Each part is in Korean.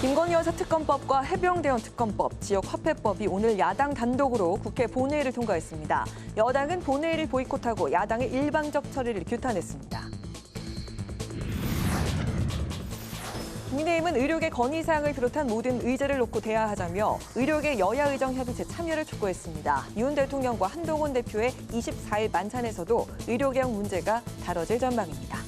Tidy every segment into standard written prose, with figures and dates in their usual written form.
김건희 여사 특검법과 해병대원 특검법, 지역화폐법이 오늘 야당 단독으로 국회 본회의를 통과했습니다. 여당은 본회의를 보이콧하고 야당의 일방적 처리를 규탄했습니다. 국민의힘은 의료계 건의사항을 비롯한 모든 의제를 놓고 대화하자며 의료계 여야 의정 협의체 참여를 촉구했습니다. 윤 대통령과 한동훈 대표의 24일 만찬에서도 의료개혁 문제가 다뤄질 전망입니다.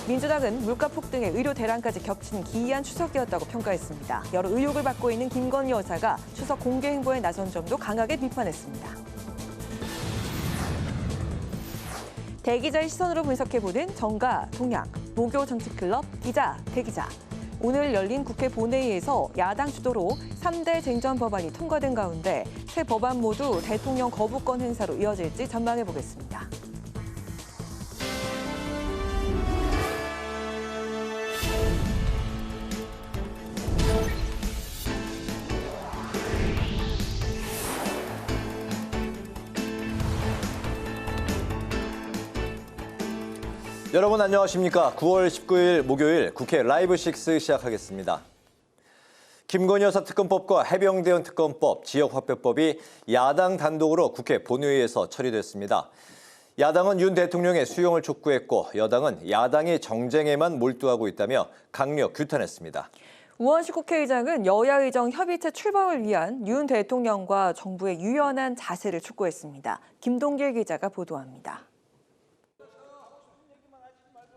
민주당은 물가 폭등에 의료 대란까지 겹친 기이한 추석이었다고 평가했습니다. 여러 의혹을 받고 있는 김건희 여사가 추석 공개 행보에 나선 점도 강하게 비판했습니다. 대기자의 시선으로 분석해보는 정가, 동향, 모교 정치클럽 기자, 대기자. 오늘 열린 국회 본회의에서 야당 주도로 3대 쟁점 법안이 통과된 가운데 세 법안 모두 대통령 거부권 행사로 이어질지 전망해보겠습니다. 여러분 안녕하십니까? 9월 19일 목요일 국회 라이브 6 시작하겠습니다. 김건희 여사 특검법과 해병대원 특검법, 지역화폐법이 야당 단독으로 국회 본회의에서 처리됐습니다. 야당은 윤 대통령의 수용을 촉구했고 여당은 야당이 정쟁에만 몰두하고 있다며 강력 규탄했습니다. 우원식 국회의장은 여야 의정 협의체 출범을 위한 윤 대통령과 정부의 유연한 자세를 촉구했습니다. 김동길 기자가 보도합니다.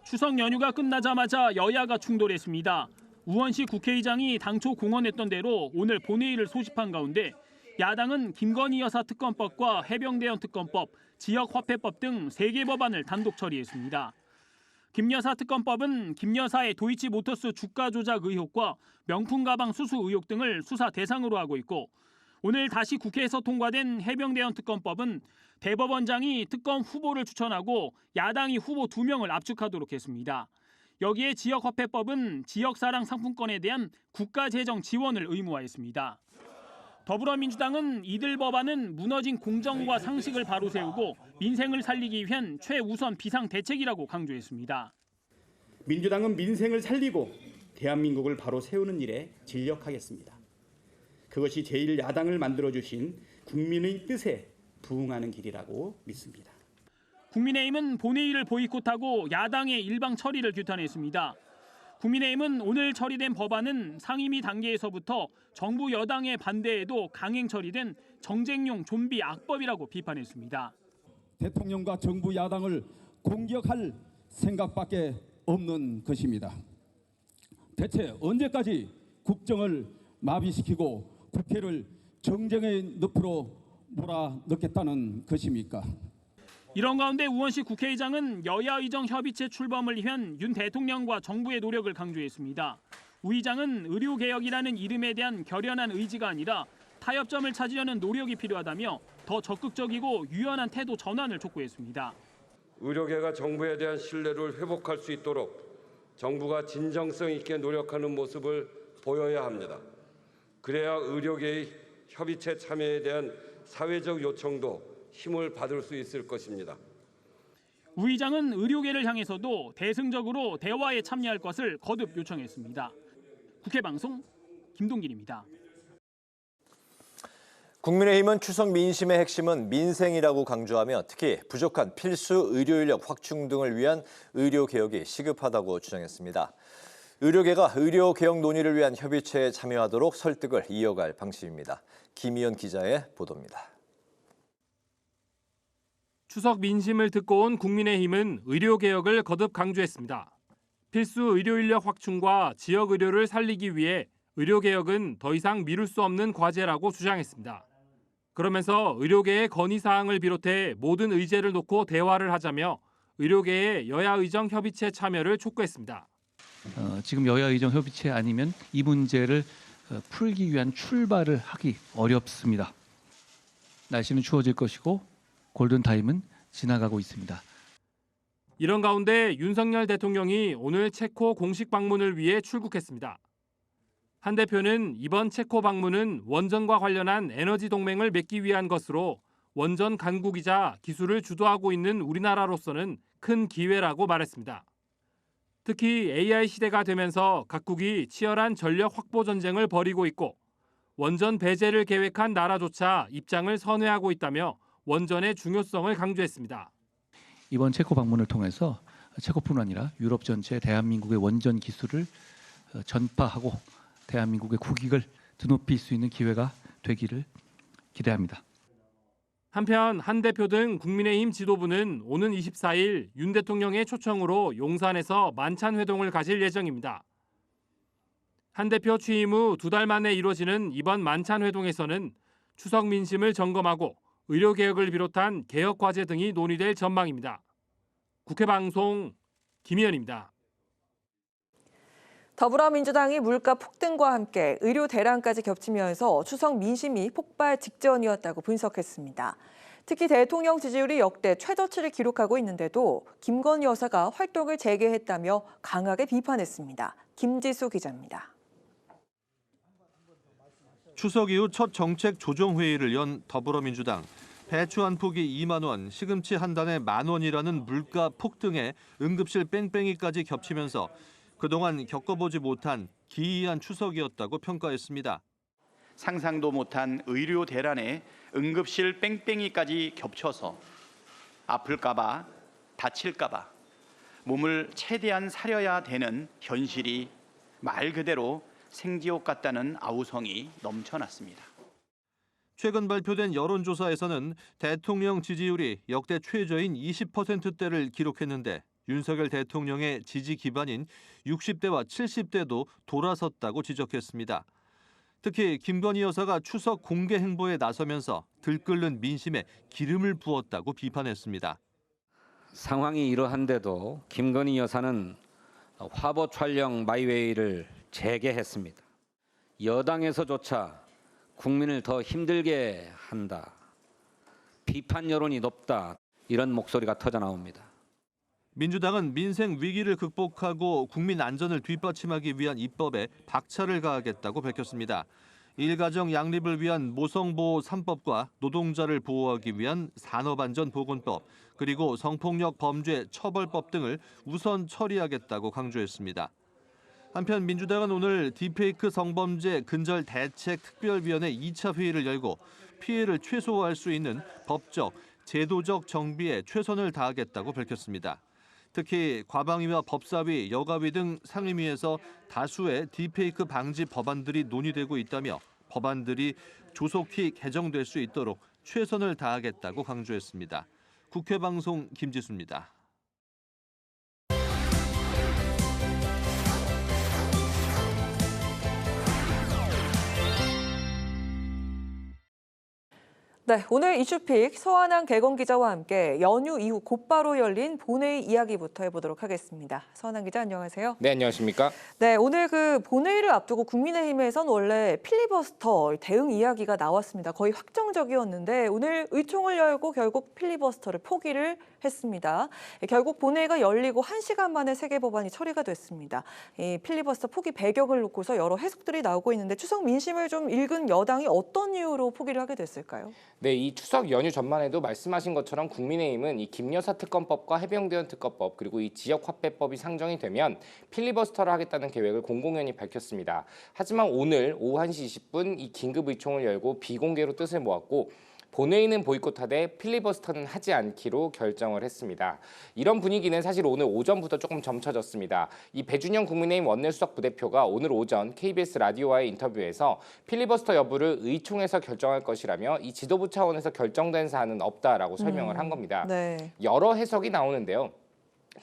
추석 연휴가 끝나자마자 여야가 충돌했습니다. 우원식 국회의장이 당초 공언했던 대로 오늘 본회의를 소집한 가운데 야당은 김건희 여사 특검법과 해병대원 특검법, 지역화폐법 등 3개 법안을 단독 처리했습니다. 김 여사 특검법은 김 여사의 도이치모터스 주가 조작 의혹과 명품 가방 수수 의혹 등을 수사 대상으로 하고 있고 오늘 다시 국회에서 통과된 해병대원 특검법은 대법원장이 특검 후보를 추천하고 야당이 후보 2명을 압축하도록 했습니다. 여기에 지역화폐법은 지역사랑 상품권에 대한 국가재정 지원을 의무화했습니다. 더불어민주당은 이들 법안은 무너진 공정과 상식을 바로 세우고 민생을 살리기 위한 최우선 비상대책이라고 강조했습니다. 민주당은 민생을 살리고 대한민국을 바로 세우는 일에 진력하겠습니다. 그것이 제1야당을 만들어주신 국민의 뜻에 부응하는 길이라고 믿습니다. 국민의힘은 본회의를 보이콧하고 야당의 일방 처리를 규탄했습니다. 국민의힘은 오늘 처리된 법안은 상임위 단계에서부터 정부 여당의 반대에도 강행 처리된 정쟁용 좀비 악법이라고 비판했습니다. 대통령과 정부 야당을 공격할 생각밖에 없는 것입니다. 대체 언제까지 국정을 마비시키고 국회를 정쟁의 늪으로 몰아넣겠다는 것입니까? 이런 가운데 우원식 국회의장은 여야 의정 협의체 출범을 위한 윤 대통령과 정부의 노력을 강조했습니다. 우 의장은 의료개혁이라는 이름에 대한 결연한 의지가 아니라 타협점을 찾으려는 노력이 필요하다며 더 적극적이고 유연한 태도 전환을 촉구했습니다. 의료계가 정부에 대한 신뢰를 회복할 수 있도록 정부가 진정성 있게 노력하는 모습을 보여야 합니다. 그래야 의료계의 협의체 참여에 대한 사회적 요청도 힘을 받을 수 있을 것입니다. 우 의장은 의료계를 향해서도 대승적으로 대화에 참여할 것을 거듭 요청했습니다. 국회방송 김동길입니다. 국민의힘은 추석 민심의 핵심은 민생이라고 강조하며 특히 부족한 필수 의료 인력 확충 등을 위한 의료개혁이 시급하다고 주장했습니다. 의료계가 의료개혁 논의를 위한 협의체에 참여하도록 설득을 이어갈 방침입니다. 김희연 기자의 보도입니다. 추석 민심을 듣고 온 국민의힘은 의료개혁을 거듭 강조했습니다. 필수 의료 인력 확충과 지역 의료를 살리기 위해 의료개혁은 더 이상 미룰 수 없는 과제라고 주장했습니다. 그러면서 의료계의 건의사항을 비롯해 모든 의제를 놓고 대화를 하자며 의료계의 여야 의정 협의체 참여를 촉구했습니다. 지금 여야 의정 협의체 아니면 이 문제를 풀기 위한 출발을 하기 어렵습니다. 날씨는 추워질 것이고 골든타임은 지나가고 있습니다. 이런 가운데 윤석열 대통령이 오늘 체코 공식 방문을 위해 출국했습니다. 한 대표는 이번 체코 방문은 원전과 관련한 에너지 동맹을 맺기 위한 것으로 원전 강국이자 기술을 주도하고 있는 우리나라로서는 큰 기회라고 말했습니다. 특히 AI 시대가 되면서 각국이 치열한 전력 확보 전쟁을 벌이고 있고 원전 배제를 계획한 나라조차 입장을 선회하고 있다며 원전의 중요성을 강조했습니다. 이번 체코 방문을 통해서 체코뿐 아니라 유럽 전체에 대한민국의 원전 기술을 전파하고 대한민국의 국익을 드높일 수 있는 기회가 되기를 기대합니다. 한편 한 대표 등 국민의힘 지도부는 오는 24일 윤 대통령의 초청으로 용산에서 만찬 회동을 가질 예정입니다. 한 대표 취임 후 2달 만에 이루어지는 이번 만찬 회동에서는 추석 민심을 점검하고 의료개혁을 비롯한 개혁 과제 등이 논의될 전망입니다. 국회 방송 김희연입니다. 더불어민주당이 물가 폭등과 함께 의료 대란까지 겹치면서 추석 민심이 폭발 직전이었다고 분석했습니다. 특히 대통령 지지율이 역대 최저치를 기록하고 있는데도 김건희 여사가 활동을 재개했다며 강하게 비판했습니다. 김지수 기자입니다. 추석 이후 첫 정책 조정 회의를 연 더불어민주당. 배추 한 포기 2만 원, 시금치 한 단에 10,000원이라는 물가 폭등에 응급실 뺑뺑이까지 겹치면서 그동안 겪어보지 못한 기이한 추석이었다고 평가했습니다. 상상도 못한 의료 대란에 응급실 뺑뺑이까지 겹쳐서 아플까봐, 다칠까봐 몸을 최대한 사려야 되는 현실이 말 그대로 생지옥 같다는 아우성이 넘쳐났습니다. 최근 발표된 여론조사에서는 대통령 지지율이 역대 최저인 20%대를 기록했는데 윤석열 대통령의 지지 기반인 60대와 70대도 돌아섰다고 지적했습니다. 특히 김건희 여사가 추석 공개 행보에 나서면서 들끓는 민심에 기름을 부었다고 비판했습니다. 상황이 이러한데도 김건희 여사는 화보 촬영 마이웨이를 재개했습니다. 여당에서조차 국민을 더 힘들게 한다. 비판 여론이 높다. 이런 목소리가 터져나옵니다. 민주당은 민생 위기를 극복하고 국민 안전을 뒷받침하기 위한 입법에 박차를 가하겠다고 밝혔습니다. 일가정 양립을 위한 모성보호 3법과 노동자를 보호하기 위한 산업안전보건법, 그리고 성폭력 범죄 처벌법 등을 우선 처리하겠다고 강조했습니다. 한편 민주당은 오늘 딥페이크 성범죄 근절 대책 특별위원회 2차 회의를 열고 피해를 최소화할 수 있는 법적, 제도적 정비에 최선을 다하겠다고 밝혔습니다. 특히 과방위와 법사위, 여가위 등 상임위에서 다수의 딥페이크 방지 법안들이 논의되고 있다며 법안들이 조속히 개정될 수 있도록 최선을 다하겠다고 강조했습니다. 국회 방송 김지수입니다. 네, 오늘 이슈픽 서한ang 개건 기자와 함께 연휴 이후 곧바로 열린 본회의 이야기부터 해보도록 하겠습니다. 서한ang 기자 안녕하세요. 네, 안녕하십니까? 네, 오늘 그 본회의를 앞두고 국민의힘에선 원래 필리버스터 대응 이야기가 나왔습니다. 거의 확정적이었는데 오늘 의총을 열고 결국 필리버스터를 포기를 했습니다. 결국 본회의가 열리고 1시간 만에 3개 법안이 처리가 됐습니다. 이 필리버스터 포기 배경을 놓고서 여러 해석들이 나오고 있는데 추석 민심을 좀 읽은 여당이 어떤 이유로 포기를 하게 됐을까요? 네, 이 추석 연휴 전만해도 말씀하신 것처럼 국민의힘은 이 김여사 특검법과 해병대원 특검법 그리고 이 지역화폐법이 상정이 되면 필리버스터를 하겠다는 계획을 공공연히 밝혔습니다. 하지만 오늘 오후 1시 20분 이 긴급 의총을 열고 비공개로 뜻을 모았고 본회의는 보이콧하되 필리버스터는 하지 않기로 결정을 했습니다. 이런 분위기는 사실 오늘 오전부터 조금 점쳐졌습니다. 이 배준영 국민의힘 원내수석 부대표가 오늘 오전 KBS 라디오와의 인터뷰에서 필리버스터 여부를 의총에서 결정할 것이라며 이 지도부 차원에서 결정된 사안은 없다라고 설명을 한 겁니다. 네. 여러 해석이 나오는데요.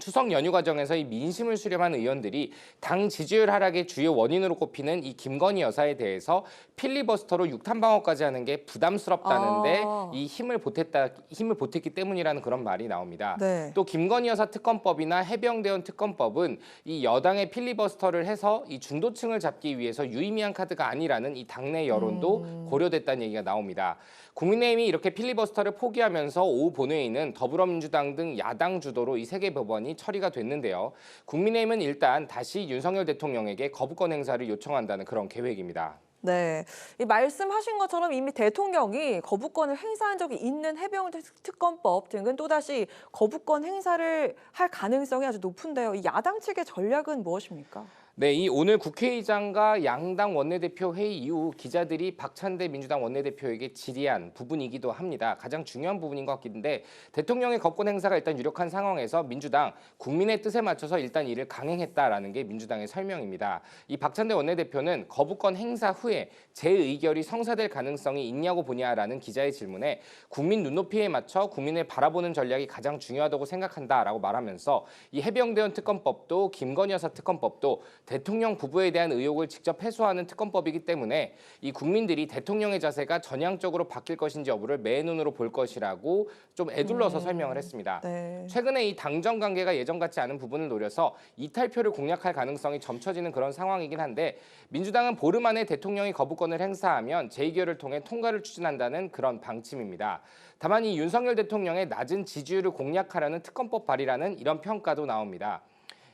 추석 연휴 과정에서 이 민심을 수렴한 의원들이 당 지지율 하락의 주요 원인으로 꼽히는 이 김건희 여사에 대해서 필리버스터로 육탄방어까지 하는 게 부담스럽다는데 이 힘을 보탰기 때문이라는 그런 말이 나옵니다. 네. 또 김건희 여사 특검법이나 해병대원 특검법은 이 여당의 필리버스터를 해서 이 중도층을 잡기 위해서 유의미한 카드가 아니라는 이 당내 여론도 고려됐다는 얘기가 나옵니다. 국민의힘이 이렇게 필리버스터를 포기하면서 오후 본회의는 더불어민주당 등 야당 주도로 이 3개 법안이 처리가 됐는데요. 국민의힘은 일단 다시 윤석열 대통령에게 거부권 행사를 요청한다는 그런 계획입니다. 네, 이 말씀하신 것처럼 이미 대통령이 거부권을 행사한 적이 있는 해병대 특검법 등은 또다시 거부권 행사를 할 가능성이 아주 높은데요. 이 야당 측의 전략은 무엇입니까? 네, 이 오늘 국회의장과 양당 원내대표 회의 이후 기자들이 박찬대 민주당 원내대표에게 질의한 부분이기도 합니다. 가장 중요한 부분인 것 같긴데 대통령의 거부권 행사가 일단 유력한 상황에서 민주당 국민의 뜻에 맞춰서 일단 이를 강행했다라는 게 민주당의 설명입니다. 이 박찬대 원내대표는 거부권 행사 후에 제 의결이 성사될 가능성이 있냐고 보냐라는 기자의 질문에 국민 눈높이에 맞춰 국민을 바라보는 전략이 가장 중요하다고 생각한다라고 말하면서 이 해병대원 특검법도 김건희 여사 특검법도 대통령 부부에 대한 의혹을 직접 해소하는 특검법이기 때문에 이 국민들이 대통령의 자세가 전향적으로 바뀔 것인지 여부를 맨눈으로 볼 것이라고 좀 애둘러서 설명을 했습니다. 네. 최근에 이 당정 관계가 예전 같지 않은 부분을 노려서 이탈표를 공략할 가능성이 점쳐지는 그런 상황이긴 한데 민주당은 보름 안에 대통령이 거부권을 행사하면 재의결을 통해 통과를 추진한다는 그런 방침입니다. 다만 이 윤석열 대통령의 낮은 지지율을 공략하려는 특검법 발의라는 이런 평가도 나옵니다.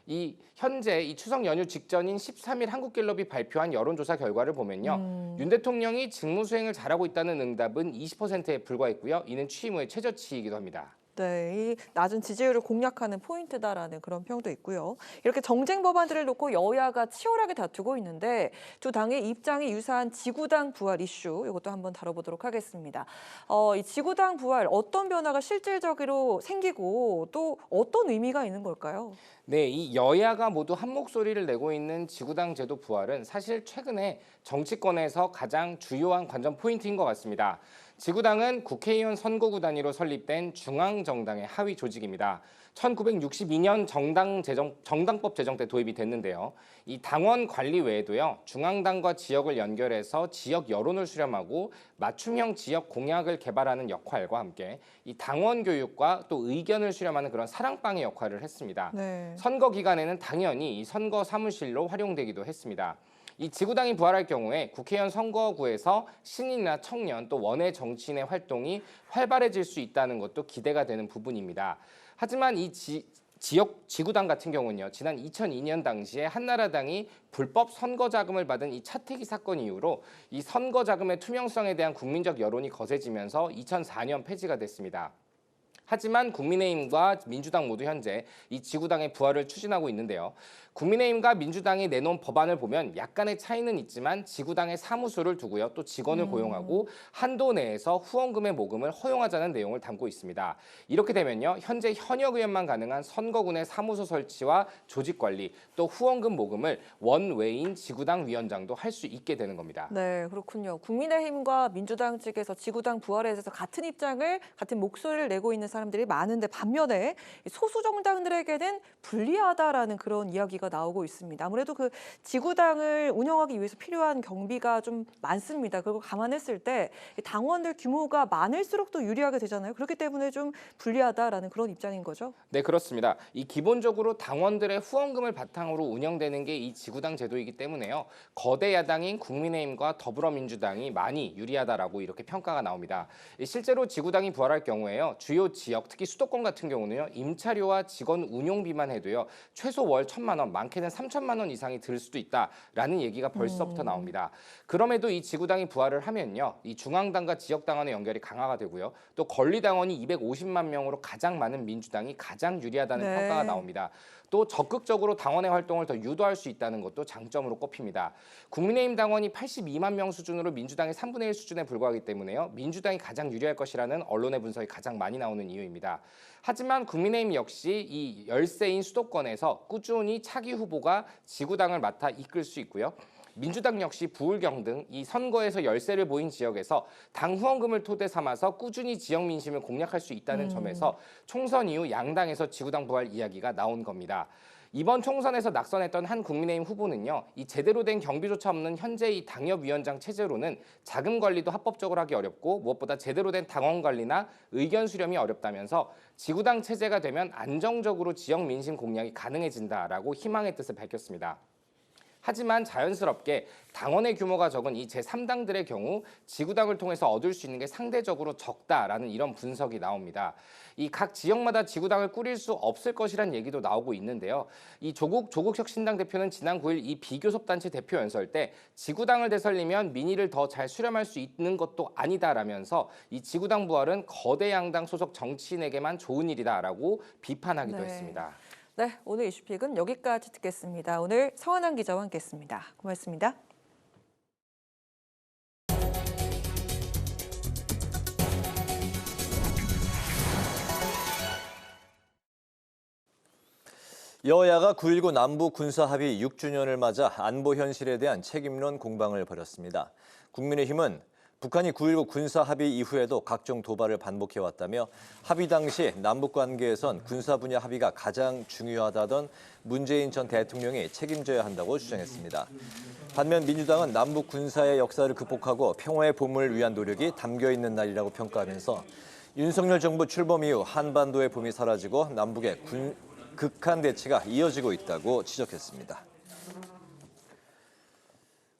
이 현재 이 추석 연휴 직전인 13일 한국갤럽이 발표한 여론조사 결과를 보면요. 윤 대통령이 직무 수행을 잘하고 있다는 응답은 20%에 불과했고요. 이는 취임 후의 최저치이기도 합니다. 네, 이 낮은 지지율을 공략하는 포인트다라는 그런 평도 있고요. 이렇게 정쟁 법안들을 놓고 여야가 치열하게 다투고 있는데 두 당의 입장이 유사한 지구당 부활 이슈 이것도 한번 다뤄보도록 하겠습니다. 이 지구당 부활 어떤 변화가 실질적으로 생기고 또 어떤 의미가 있는 걸까요? 네, 이 여야가 모두 한 목소리를 내고 있는 지구당 제도 부활은 사실 최근에 정치권에서 가장 주요한 관전 포인트인 것 같습니다. 지구당은 국회의원 선거구 단위로 설립된 중앙정당의 하위 조직입니다. 1962년 정당법 제정 때 도입이 됐는데요. 이 당원 관리 외에도요, 중앙당과 지역을 연결해서 지역 여론을 수렴하고 맞춤형 지역 공약을 개발하는 역할과 함께 이 당원 교육과 또 의견을 수렴하는 그런 사랑방의 역할을 했습니다. 네. 선거 기간에는 당연히 이 선거 사무실로 활용되기도 했습니다. 이 지구당이 부활할 경우에 국회의원 선거구에서 신인이나 청년 또 원외 정치인의 활동이 활발해질 수 있다는 것도 기대가 되는 부분입니다. 하지만 이 지구당 같은 경우는요, 지난 2002년 당시에 한나라당이 불법 선거 자금을 받은 이 차태기 사건 이후로 이 선거 자금의 투명성에 대한 국민적 여론이 거세지면서 2004년 폐지가 됐습니다. 하지만 국민의힘과 민주당 모두 현재 이 지구당의 부활을 추진하고 있는데요. 국민의힘과 민주당이 내놓은 법안을 보면 약간의 차이는 있지만 지구당의 사무소를 두고요. 또 직원을 고용하고 한도 내에서 후원금의 모금을 허용하자는 내용을 담고 있습니다. 이렇게 되면요. 현재 현역 의원만 가능한 선거군의 사무소 설치와 조직 관리 또 후원금 모금을 원외인 지구당 위원장도 할 수 있게 되는 겁니다. 네, 그렇군요. 국민의힘과 민주당 측에서 지구당 부활에 대해서 같은 입장을, 같은 목소리를 내고 있는 사람들이 많은데 반면에 소수 정당들에게는 불리하다라는 그런 이야기가 나오고 있습니다. 아무래도 그 지구당을 운영하기 위해서 필요한 경비가 좀 많습니다. 그리고 감안했을 때 당원들 규모가 많을수록 또 유리하게 되잖아요. 그렇기 때문에 좀 불리하다라는 그런 입장인 거죠. 네, 그렇습니다. 이 기본적으로 당원들의 후원금을 바탕으로 운영되는 게 이 지구당 제도이기 때문에요. 거대 야당인 국민의힘과 더불어민주당이 많이 유리하다라고 이렇게 평가가 나옵니다. 실제로 지구당이 부활할 경우에요. 주요 지역, 특히 수도권 같은 경우는요. 임차료와 직원 운용비만 해도요. 최소 월 1,000만 원, 많게는 3,000만 원 이상이 들 수도 있다라는 얘기가 벌써부터 나옵니다. 그럼에도 이 지구당이 부활을 하면요. 이 중앙당과 지역당원의 연결이 강화가 되고요. 또 권리당원이 250만 명으로 가장 많은 민주당이 가장 유리하다는 네. 평가가 나옵니다. 또 적극적으로 당원의 활동을 더 유도할 수 있다는 것도 장점으로 꼽힙니다. 국민의힘 당원이 82만 명 수준으로 민주당의 3분의 1 수준에 불과하기 때문에요. 민주당이 가장 유리할 것이라는 언론의 분석이 가장 많이 나오는 이유입니다. 하지만 국민의힘 역시 이 열세인 수도권에서 꾸준히 차기 후보가 지구당을 맡아 이끌 수 있고요. 민주당 역시 부울경 등 이 선거에서 열세를 보인 지역에서 당 후원금을 토대 삼아서 꾸준히 지역 민심을 공략할 수 있다는 점에서 총선 이후 양당에서 지구당 부활 이야기가 나온 겁니다. 이번 총선에서 낙선했던 한 국민의힘 후보는요, 이 제대로 된 경비조차 없는 현재 이 당협위원장 체제로는 자금 관리도 합법적으로 하기 어렵고 무엇보다 제대로 된 당원 관리나 의견 수렴이 어렵다면서 지구당 체제가 되면 안정적으로 지역 민심 공략이 가능해진다라고 희망의 뜻을 밝혔습니다. 하지만 자연스럽게 당원의 규모가 적은 이 제3당들의 경우 지구당을 통해서 얻을 수 있는 게 상대적으로 적다라는 이런 분석이 나옵니다. 이 각 지역마다 지구당을 꾸릴 수 없을 것이란 얘기도 나오고 있는데요. 이 조국 혁신당 대표는 지난 9일 이 비교섭단체 대표 연설 때 지구당을 되살리면 민의를 더 잘 수렴할 수 있는 것도 아니다라면서 이 지구당 부활은 거대 양당 소속 정치인에게만 좋은 일이다라고 비판하기도 했습니다. 네, 오늘 이슈픽은 여기까지 듣겠습니다. 오늘 서원한 기자와 함께했습니다. 고맙습니다. 여야가 9.19 남북 군사합의 6주년을 맞아 안보 현실에 대한 책임론 공방을 벌였습니다. 국민의힘은 북한이 9.19 군사합의 이후에도 각종 도발을 반복해왔다며 합의 당시 남북관계에선 군사 분야 합의가 가장 중요하다던 문재인 전 대통령이 책임져야 한다고 주장했습니다. 반면 민주당은 남북 군사의 역사를 극복하고 평화의 봄을 위한 노력이 담겨있는 날이라고 평가하면서 윤석열 정부 출범 이후 한반도의 봄이 사라지고 남북의 극한 대치가 이어지고 있다고 지적했습니다.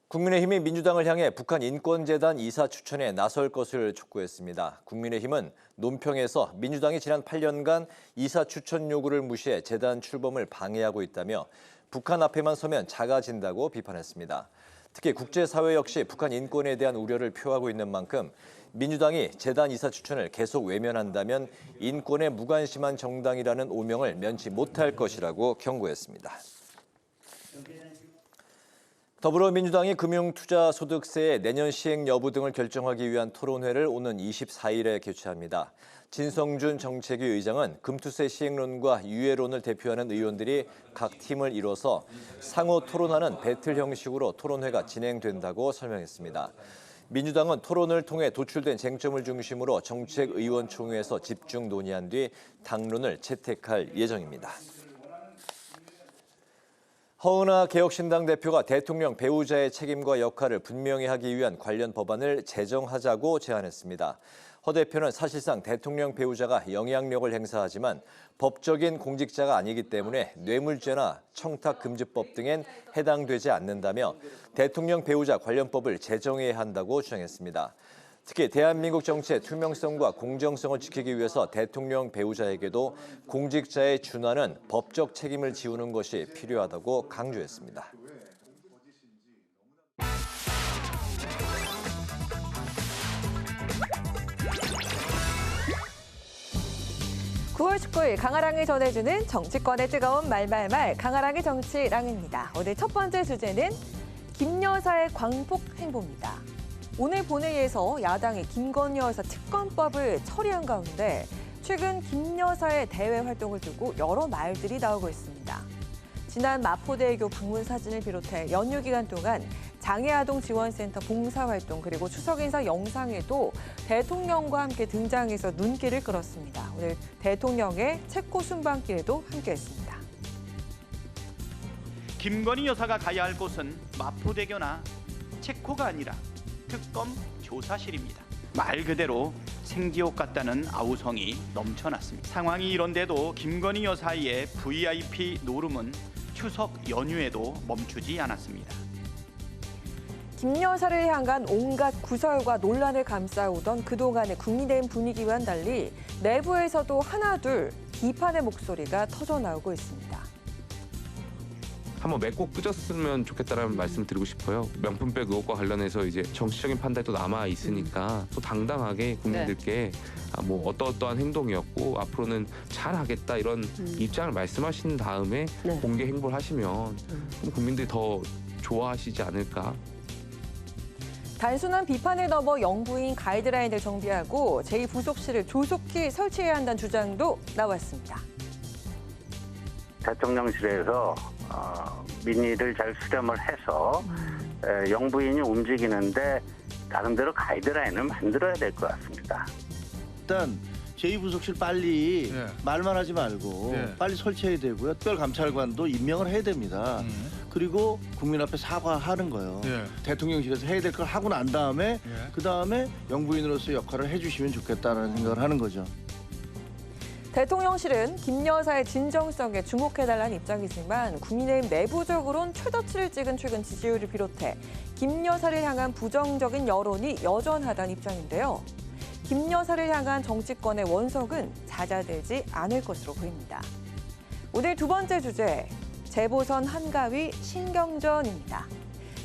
국민의힘이 민주당을 향해 북한 인권재단 이사 추천에 나설 것을 촉구했습니다. 국민의힘은 논평에서 민주당이 지난 8년간 이사 추천 요구를 무시해 재단 출범을 방해하고 있다며 북한 앞에만 서면 작아진다고 비판했습니다. 특히 국제사회 역시 북한 인권에 대한 우려를 표하고 있는 만큼 민주당이 재단 이사 추천을 계속 외면한다면 인권에 무관심한 정당이라는 오명을 면치 못할 것이라고 경고했습니다. 더불어민주당이 금융투자소득세의 내년 시행 여부 등을 결정하기 위한 토론회를 오는 24일에 개최합니다. 진성준 정책위 의장은 금투세 시행론과 유예론을 대표하는 의원들이 각 팀을 이뤄서 상호 토론하는 배틀 형식으로 토론회가 진행된다고 설명했습니다. 민주당은 토론을 통해 도출된 쟁점을 중심으로 정책의원총회에서 집중 논의한 뒤 당론을 채택할 예정입니다. 허은하 개혁신당 대표가 대통령 배우자의 책임과 역할을 분명히 하기 위한 관련 법안을 제정하자고 제안했습니다. 허 대표는 사실상 대통령 배우자가 영향력을 행사하지만 법적인 공직자가 아니기 때문에 뇌물죄나 청탁금지법 등엔 해당되지 않는다며 대통령 배우자 관련법을 제정해야 한다고 주장했습니다. 특히 대한민국 정치의 투명성과 공정성을 지키기 위해서 대통령 배우자에게도 공직자에 준하는 법적 책임을 지우는 것이 필요하다고 강조했습니다. 9월 19일 강아랑이 전해주는 정치권의 뜨거운 말말말 강아랑이 정치랑입니다. 오늘 첫 번째 주제는 김 여사의 광폭 행보입니다. 오늘 본회의에서 야당이 김건희 여사 특검법을 처리한 가운데 최근 김 여사의 대외 활동을 두고 여러 말들이 나오고 있습니다. 지난 마포대교 방문 사진을 비롯해 연휴 기간 동안 장애아동지원센터 봉사활동 그리고 추석 인사 영상에도 대통령과 함께 등장해서 눈길을 끌었습니다. 오늘 대통령의 체코 순방길에도 함께했습니다. 김건희 여사가 가야 할 곳은 마포대교나 체코가 아니라 특검 조사실입니다. 말 그대로 생지옥 같다는 아우성이 넘쳐났습니다. 상황이 이런데도 김건희 여사의 VIP 노름은 추석 연휴에도 멈추지 않았습니다. 김 여사를 향한 온갖 구설과 논란을 감싸오던 그동안의 국민의힘 분위기와는 달리 내부에서도 하나둘 비판의 목소리가 터져나오고 있습니다. 한번 맺고 끄졌으면 좋겠다라는 말씀 드리고 싶어요. 명품백 의혹과 관련해서 이제 정치적인 판단이 또 남아 있으니까 또 당당하게 국민들께 뭐 어떠한 행동이었고 앞으로는 잘하겠다 이런 입장을 말씀하신 다음에 공개 행보를 하시면 국민들이 더 좋아하시지 않을까. 단순한 비판을 넘어 영부인 가이드라인을 정비하고 제2부속실을 조속히 설치해야 한다는 주장도 나왔습니다. 대통령실에서 민의를 잘 수렴을 해서 영부인이 움직이는데 나름대로 가이드라인을 만들어야 될 것 같습니다. 일단 제2부속실 빨리 말만 하지 말고 빨리 설치해야 되고요. 특별감찰관도 임명을 해야 됩니다. 그리고 국민 앞에 사과하는 거예요. 대통령실에서 해야 될 걸 하고 난 다음에 그 다음에 영부인으로서 역할을 해주시면 좋겠다는 생각을 하는 거죠. 대통령실은 김 여사의 진정성에 주목해달라는 입장이지만 국민의힘 내부적으로는 최저치를 찍은 최근 지지율을 비롯해 김 여사를 향한 부정적인 여론이 여전하다는 입장인데요. 김 여사를 향한 정치권의 원석은 잦아들지 않을 것으로 보입니다. 오늘 두 번째 주제, 재보선 한가위 신경전입니다.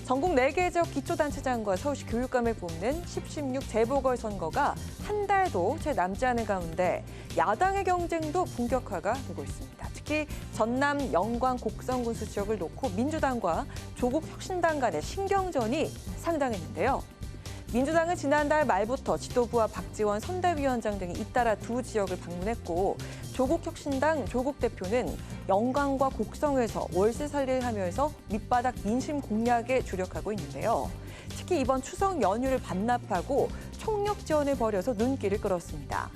전국 4개 지역 기초단체장과 서울시 교육감을 뽑는 10.16 재보궐선거가 한 달도 채 남지 않은 가운데 야당의 경쟁도 본격화가 되고 있습니다. 특히 전남 영광 곡성군수 지역을 놓고 민주당과 조국혁신당 간의 신경전이 상당했는데요. 민주당은 지난달 말부터 지도부와 박지원 선대위원장 등이 잇따라 두 지역을 방문했고 조국혁신당 조국 대표는 영광과 곡성에서 월세 살리를 하면서 밑바닥 민심 공략에 주력하고 있는데요. 특히 이번 추석 연휴를 반납하고 총력 지원을 벌여서 눈길을 끌었습니다.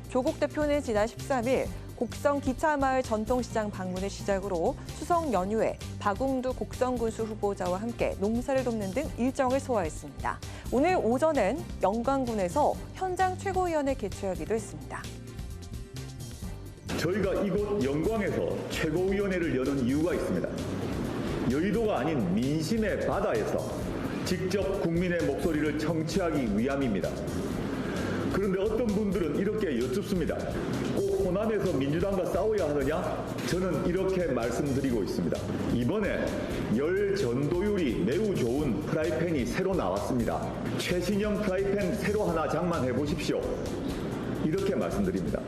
조국 대표는 지난 13일 곡성 기차마을 전통시장 방문을 시작으로 추석 연휴에 박웅두 곡성군수 후보자와 함께 농사를 돕는 등 일정을 소화했습니다. 오늘 오전엔 영광군에서 현장 최고위원회 개최하기도 했습니다. 저희가 이곳 영광에서 최고위원회를 여는 이유가 있습니다. 여의도가 아닌 민심의 바다에서 직접 국민의 목소리를 청취하기 위함입니다. 그런데 어떤 분들은 이렇게 여쭙습니다. 꼭 호남에서 민주당과 싸워야 하느냐? 저는 이렇게 말씀드리고 있습니다. 이번에 열 전도율이 매우 좋은 프라이팬이 새로 나왔습니다. 최신형 프라이팬 새로 하나 장만해 보십시오. 이렇게 말씀드립니다.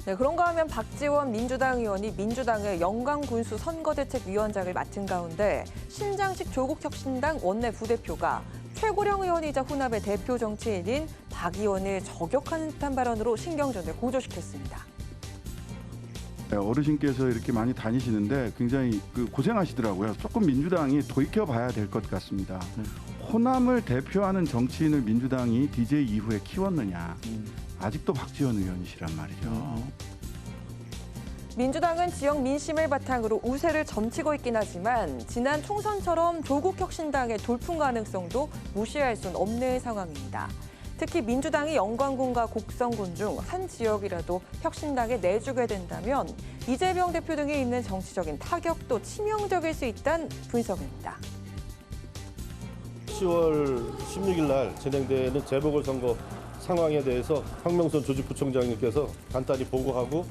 네, 그런가 하면 박지원 민주당 의원이 민주당의 영광군수 선거대책위원장을 맡은 가운데 신장식 조국혁신당 원내 부대표가 최고령 의원이자 호남의 대표 정치인인 박 의원을 저격하는 듯한 발언으로 신경전을 고조시켰습니다. 어르신께서 이렇게 많이 다니시는데 굉장히 고생하시더라고요. 조금 민주당이 돌이켜봐야 될 것 같습니다. 호남을 대표하는 정치인을 민주당이 DJ 이후에 키웠느냐. 아직도 박지원 의원이시란 말이죠. 민주당은 지역 민심을 바탕으로 우세를 점치고 있긴 하지만 지난 총선처럼 조국혁신당의 돌풍 가능성도 무시할 수는 없는 상황입니다. 특히 민주당이 영광군과 곡성군 중 한 지역이라도 혁신당에 내주게 된다면 이재명 대표 등이 있는 정치적인 타격도 치명적일 수 있다는 분석입니다. 10월 16일 날 진행되는 재보궐선거 상황에 대해서 황명선 조직부총장님께서 간단히 보고하고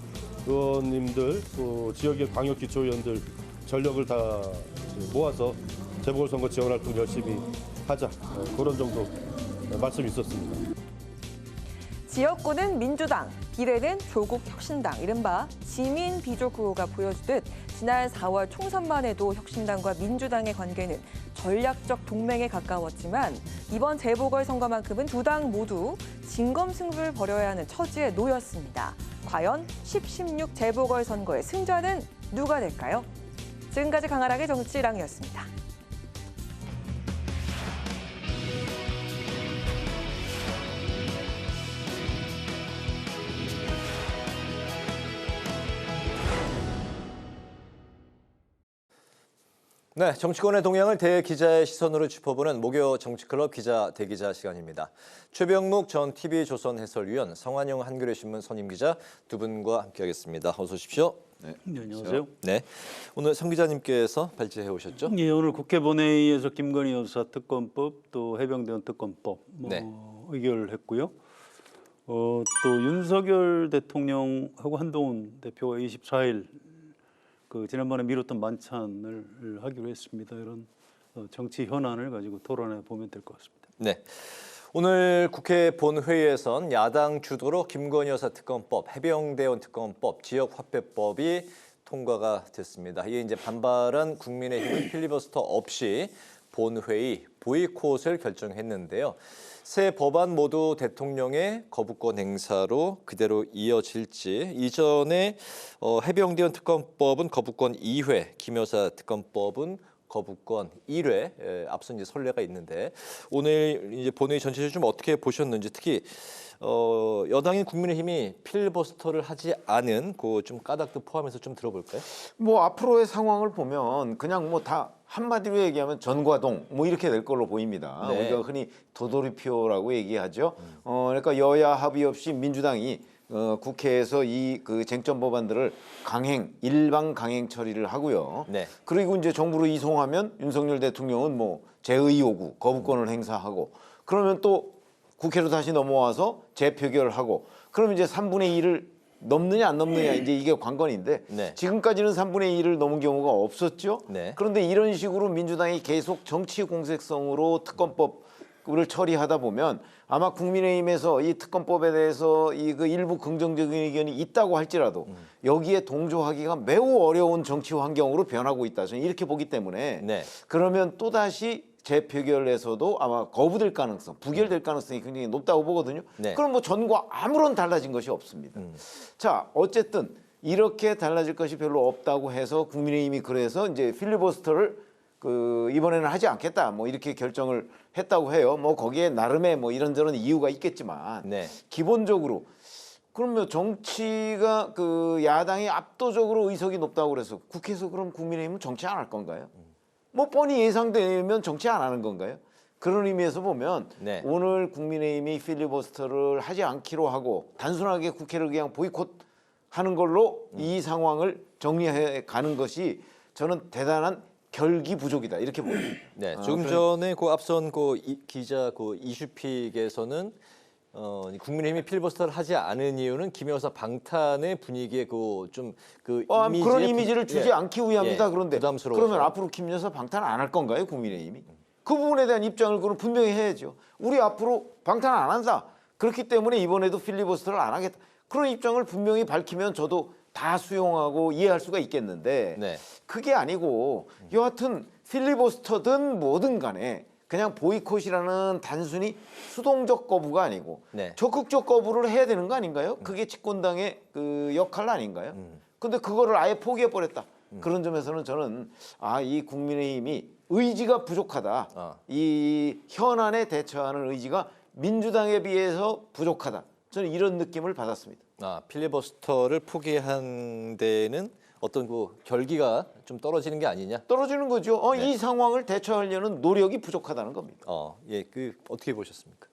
의원님들, 또 지역의 광역기초의원들 전력을 다 모아서 재보궐선거 지원활동 열심히 하자, 그런 정도 말씀이 있었습니다. 지역구는 민주당, 비례는 조국혁신당, 이른바 지민 비조 구호가 보여주듯 지난 4월 총선만 해도 혁신당과 민주당의 관계는 전략적 동맹에 가까웠지만 이번 재보궐선거만큼은 두 당 모두 진검승부를 벌여야 하는 처지에 놓였습니다. 과연 10.16 재보궐선거의 승자는 누가 될까요? 지금까지 강하락의 정치랑이었습니다. 네, 정치권의 동향을 대기자의 시선으로 짚어보는 목요 정치클럽 기자 대기자 시간입니다. 최병묵 전 TV조선 해설위원, 성환영 한겨레신문 선임기자 두 분과 함께하겠습니다. 어서 오십시오. 네, 안녕하세요. 네, 오늘 성 기자님께서 발제해 오셨죠? 예, 오늘 국회 본회의에서 김건희 여사 특검법 또 해병대원 특검법 의결했고요. 또 윤석열 대통령하고 한동훈 대표가 24일 지난번에 미뤘던 만찬을 하기로 했습니다. 이런 정치 현안을 가지고 토론해 보면 될 것 같습니다. 네, 오늘 국회 본회의에선 야당 주도로 김건희 여사 특검법, 해병대원 특검법, 지역화폐법이 통과가 됐습니다. 이에 이제 반발한 국민의힘은 필리버스터 없이 본회의 보이콧을 결정했는데요. 새 법안 모두 대통령의 거부권 행사로 그대로 이어질지, 이전에 해병대원 특검법은 거부권 2회, 김 여사 특검법은 거부권 1회 앞선 이제 선례가 있는데 오늘 이제 본회의 전체를 좀 어떻게 보셨는지, 특히 여당인 국민의힘이 필리버스터를 하지 않은 그 좀 까닭도 포함해서 좀 들어볼까요? 뭐 앞으로의 상황을 보면 그냥 뭐 다 한마디로 얘기하면 전과동 뭐 이렇게 될 걸로 보입니다. 네. 우리가 흔히 도돌이표라고 얘기하죠. 그러니까 여야 합의 없이 민주당이 국회에서 이 그 쟁점 법안들을 일방 강행 처리를 하고요. 네. 그리고 이제 정부로 이송하면 윤석열 대통령은 뭐 재의 요구, 거부권을 행사하고 그러면 또 국회로 다시 넘어와서 재표결하고 그럼 이제 3분의 2를 넘느냐 안 넘느냐 이제 이게 관건인데 네. 지금까지는 3분의 2를 넘은 경우가 없었죠. 네. 그런데 이런 식으로 민주당이 계속 정치 공세성으로 특검법을 처리하다 보면 아마 국민의힘에서 이 특검법에 대해서 이 그 일부 긍정적인 의견이 있다고 할지라도 여기에 동조하기가 매우 어려운 정치 환경으로 변하고 있다. 저는 이렇게 보기 때문에 네. 그러면 또다시 재표결에서도 아마 거부될 가능성, 부결될 가능성이 굉장히 높다고 보거든요. 네. 그럼 뭐 전과 아무런 달라진 것이 없습니다. 자, 어쨌든 이렇게 달라질 것이 별로 없다고 해서 국민의힘이 그래서 이제 필리버스터를 이번에는 하지 않겠다 뭐 이렇게 결정을 했다고 해요. 뭐 거기에 나름의 뭐 이런저런 이유가 있겠지만 네. 기본적으로 그러면 정치가 야당이 압도적으로 의석이 높다고 그래서 국회에서 그럼 국민의힘은 정치 안 할 건가요? 뭐 뻔히 예상되면 정치 안 하는 건가요? 그런 의미에서 보면 네. 오늘 국민의힘이 필리버스터를 하지 않기로 하고 단순하게 국회를 그냥 보이콧하는 걸로 이 상황을 정리해 가는 것이 저는 대단한 결기부족이다 이렇게 봅니다. 네, 조금 전에 앞선 기자 이슈픽에서는 국민의힘이 필리버스터를 하지 않은 이유는 김 여사 방탄의 분위기에 그런 이미지를 주지 않기 위함이다. 그런데 부담스러워서. 그러면 앞으로 김 여사 방탄 안 할 건가요, 국민의힘이? 그 부분에 대한 입장을 그럼 분명히 해야죠. 우리 앞으로 방탄 안 한다. 그렇기 때문에 이번에도 필리버스터를 안 하겠다. 그런 입장을 분명히 밝히면 저도 다 수용하고 이해할 수가 있겠는데 네. 그게 아니고 여하튼 필리버스터든 뭐든 간에 그냥 보이콧이라는 단순히 수동적 거부가 아니고 네. 적극적 거부를 해야 되는 거 아닌가요? 그게 집권당의 역할 아닌가요? 근데 그거를 아예 포기해버렸다. 그런 점에서는 저는 이 국민의힘이 의지가 부족하다. 이 현안에 대처하는 의지가 민주당에 비해서 부족하다. 저는 이런 느낌을 받았습니다. 필리버스터를 포기한 데는 어떤 결기가 좀 떨어지는 게 아니냐? 떨어지는 거죠. 네. 이 상황을 대처하려는 노력이 부족하다는 겁니다. 예, 어떻게 보셨습니까?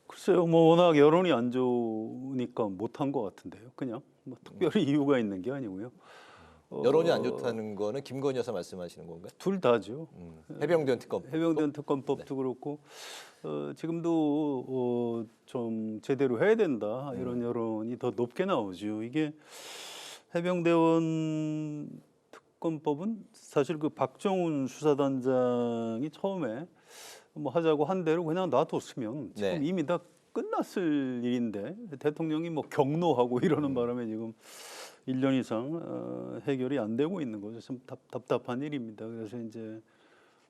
글쎄요, 뭐 워낙 여론이 안 좋으니까 못한 것 같은데요. 그냥 뭐 특별히 이유가 있는 게 아니고요. 여론이 안 좋다는 거는 김건희 여사 말씀하시는 건가요? 둘 다죠. 해병대원 특검법. 해병대원 특검법도 그렇고 지금도 좀 제대로 해야 된다 이런 여론이 더 높게 나오죠. 이게 해병대원 특검법은 사실 박정훈 수사단장이 처음에 뭐 하자고 한 대로 그냥 놔뒀으면 지금 이미 다 끝났을 일인데 대통령이 뭐 경로하고 이러는 바람에 지금 1년 이상 해결이 안 되고 있는 거죠. 참 답답한 일입니다. 그래서 이제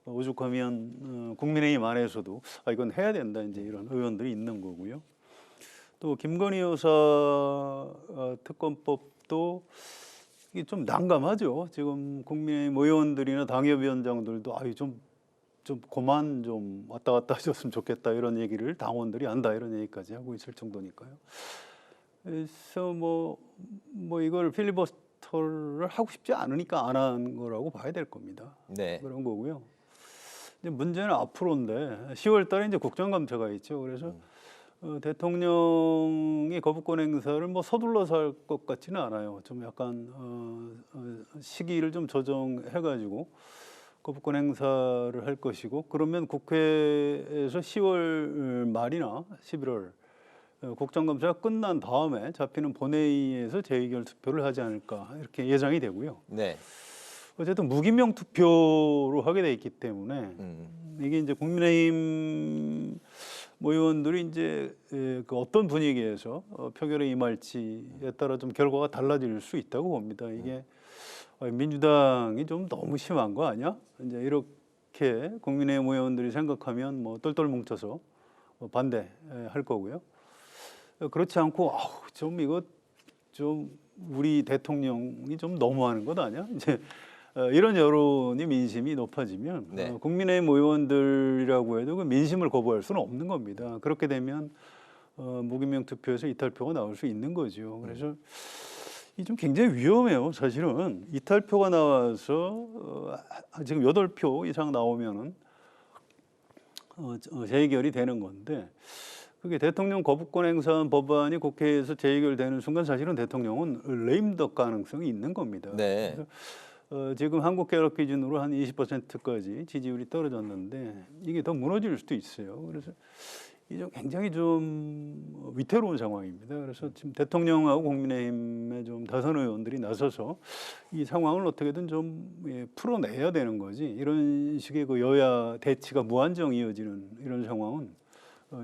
오죽하면 국민의힘 안에서도 이건 해야 된다 이제 이런 의원들이 있는 거고요. 또 김건희 여사 특검법도 이게 좀 난감하죠. 지금 국민의힘 의원들이나 당협위원장들도 좀 그만 좀 왔다 갔다 하셨으면 좋겠다 이런 얘기를 당원들이 한다 이런 얘기까지 하고 있을 정도니까요. 그래서 뭐 이걸 필리버스터를 하고 싶지 않으니까 안 한 거라고 봐야 될 겁니다. 네. 그런 거고요. 이제 문제는 앞으로인데 10월달에 이제 국정감사가 있죠. 그래서 대통령이 거부권 행사를 뭐 서둘러서 할 것 같지는 않아요. 좀 약간 시기를 좀 조정해가지고 거부권 행사를 할 것이고 그러면 국회에서 10월 말이나 11월 국정감사가 끝난 다음에 잡히는 본회의에서 재의결 투표를 하지 않을까 이렇게 예상이 되고요. 네. 어쨌든 무기명 투표로 하게 돼 있기 때문에 이게 이제 국민의힘 의원들이 이제 어떤 분위기에서 표결에 임할지에 따라 좀 결과가 달라질 수 있다고 봅니다. 이게 민주당이 좀 너무 심한 거 아니야? 이제 이렇게 국민의힘 의원들이 생각하면 뭐 똘똘 뭉쳐서 반대할 거고요. 그렇지 않고 이거 좀 우리 대통령이 좀 너무하는 것 아니야? 이제 이런 여론이 민심이 높아지면 국민의힘 의원들이라고 해도 그 민심을 거부할 수는 없는 겁니다. 그렇게 되면 무기명 투표에서 이탈표가 나올 수 있는 거죠. 그래서 이 좀 굉장히 위험해요. 사실은 이탈표가 나와서 지금 8표 이상 나오면은 재의결이 되는 건데 그게 대통령 거부권 행사한 법안이 국회에서 재의결되는 순간 사실은 대통령은 레임덕 가능성이 있는 겁니다. 네. 그래서 지금 한국갤럽 기준으로 한 20%까지 지지율이 떨어졌는데 이게 더 무너질 수도 있어요. 그래서 이게 굉장히 좀 위태로운 상황입니다. 그래서 지금 대통령하고 국민의힘의 좀 다선 의원들이 나서서 이 상황을 어떻게든 좀 풀어내야 되는 거지. 이런 식의 그 여야 대치가 무한정 이어지는 이런 상황은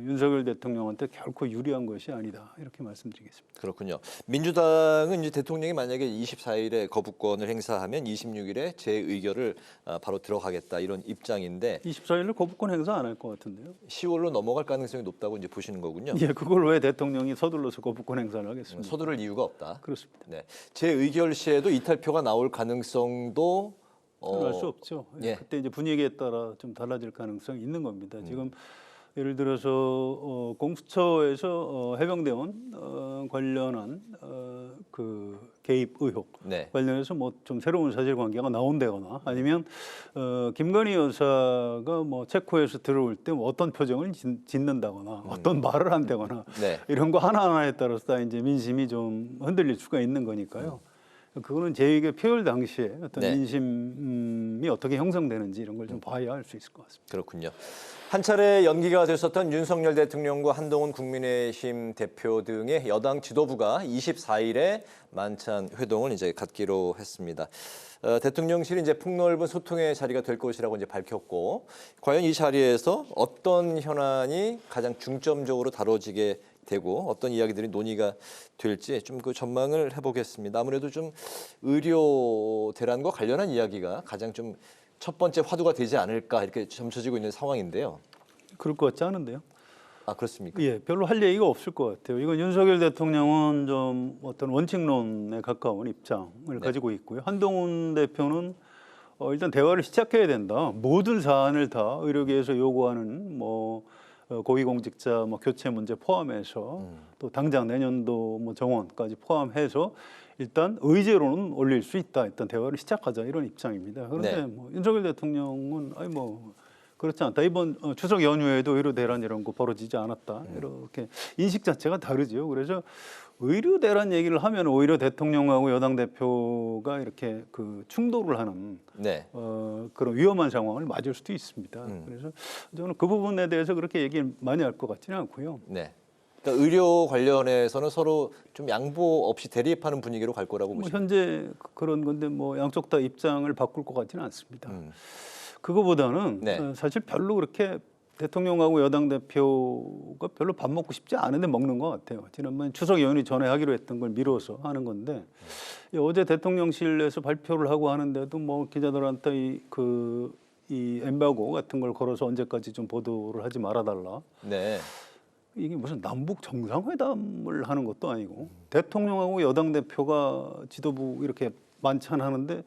윤석열 대통령한테 결코 유리한 것이 아니다. 이렇게 말씀드리겠습니다. 그렇군요. 민주당은 이제 대통령이 만약에 24일에 거부권을 행사하면 26일에 재의결을 바로 들어가겠다 이런 입장인데 24일을 거부권 행사 안 할 것 같은데요. 10월로 넘어갈 가능성이 높다고 이제 보시는 거군요. 예, 그걸 왜 대통령이 서둘러서 거부권 행사를 하겠습니까? 서두를 이유가 없다. 그렇습니다. 네. 재의결 시에도 이탈표가 나올 가능성도 알 수 없죠. 예. 그때 이제 분위기에 따라 좀 달라질 가능성이 있는 겁니다. 지금 예를 들어서 공수처에서 해병대원 관련한 그 개입 의혹 네. 관련해서 뭐 좀 새로운 사실관계가 나온다거나 아니면 김건희 여사가 뭐 체코에서 들어올 때 뭐 어떤 표정을 짓는다거나 어떤 말을 한다거나 네. 이런 거 하나하나에 따라서 다 이제 민심이 좀 흔들릴 수가 있는 거니까요. 그거는 재의결 표결 당시에 어떤 네. 민심이 어떻게 형성되는지 이런 걸 좀 봐야 알 수 있을 것 같습니다. 그렇군요. 한 차례 연기가 됐었던 윤석열 대통령과 한동훈 국민의힘 대표 등의 여당 지도부가 24일에 만찬 회동을 이제 갖기로 했습니다. 대통령실이 이제 폭넓은 소통의 자리가 될 것이라고 이제 밝혔고, 과연 이 자리에서 어떤 현안이 가장 중점적으로 다뤄지게 되고 어떤 이야기들이 논의가 될지 좀 그 전망을 해보겠습니다. 아무래도 좀 의료 대란과 관련한 이야기가 가장 좀 첫 번째 화두가 되지 않을까 이렇게 점쳐지고 있는 상황인데요. 그럴 것 같지 않은데요? 아 그렇습니까? 예, 별로 할 얘기가 없을 것 같아요. 이건 윤석열 대통령은 좀 어떤 원칙론에 가까운 입장을 가지고 있고요. 한동훈 대표는 일단 대화를 시작해야 된다. 모든 사안을 다 의료계에서 요구하는 뭐 고위공직자 뭐 교체 문제 포함해서 또 당장 내년도 뭐 정원까지 포함해서 일단 의제로는 올릴 수 있다. 일단 대화를 시작하자 이런 입장입니다. 그런데 네. 뭐 윤석열 대통령은 아니 뭐 그렇지 않다. 이번 추석 연휴에도 의료 대란 이런 거 벌어지지 않았다. 이렇게 인식 자체가 다르죠. 그래서 의료 대란 얘기를 하면 오히려 대통령하고 여당 대표가 이렇게 그 충돌을 하는 네. 그런 위험한 상황을 맞을 수도 있습니다. 그래서 저는 그 부분에 대해서 그렇게 얘기를 많이 할 것 같지는 않고요. 네. 그러니까 의료 관련해서는 서로 좀 양보 없이 대립하는 분위기로 갈 거라고 뭐 보시죠. 현재 그런 건데 뭐 양쪽 다 입장을 바꿀 것 같지는 않습니다. 그거보다는 네. 사실 별로 그렇게 대통령하고 여당 대표가 별로 밥 먹고 싶지 않은데 먹는 것 같아요. 지난번 추석 연휴 전에 하기로 했던 걸 미뤄서 하는 건데 어제 대통령실에서 발표를 하고 하는데도 뭐 기자들한테 이 엠바고 같은 걸 걸어서 언제까지 좀 보도를 하지 말아달라. 네. 이게 무슨 남북 정상회담을 하는 것도 아니고 대통령하고 여당 대표가 지도부 이렇게 만찬하는데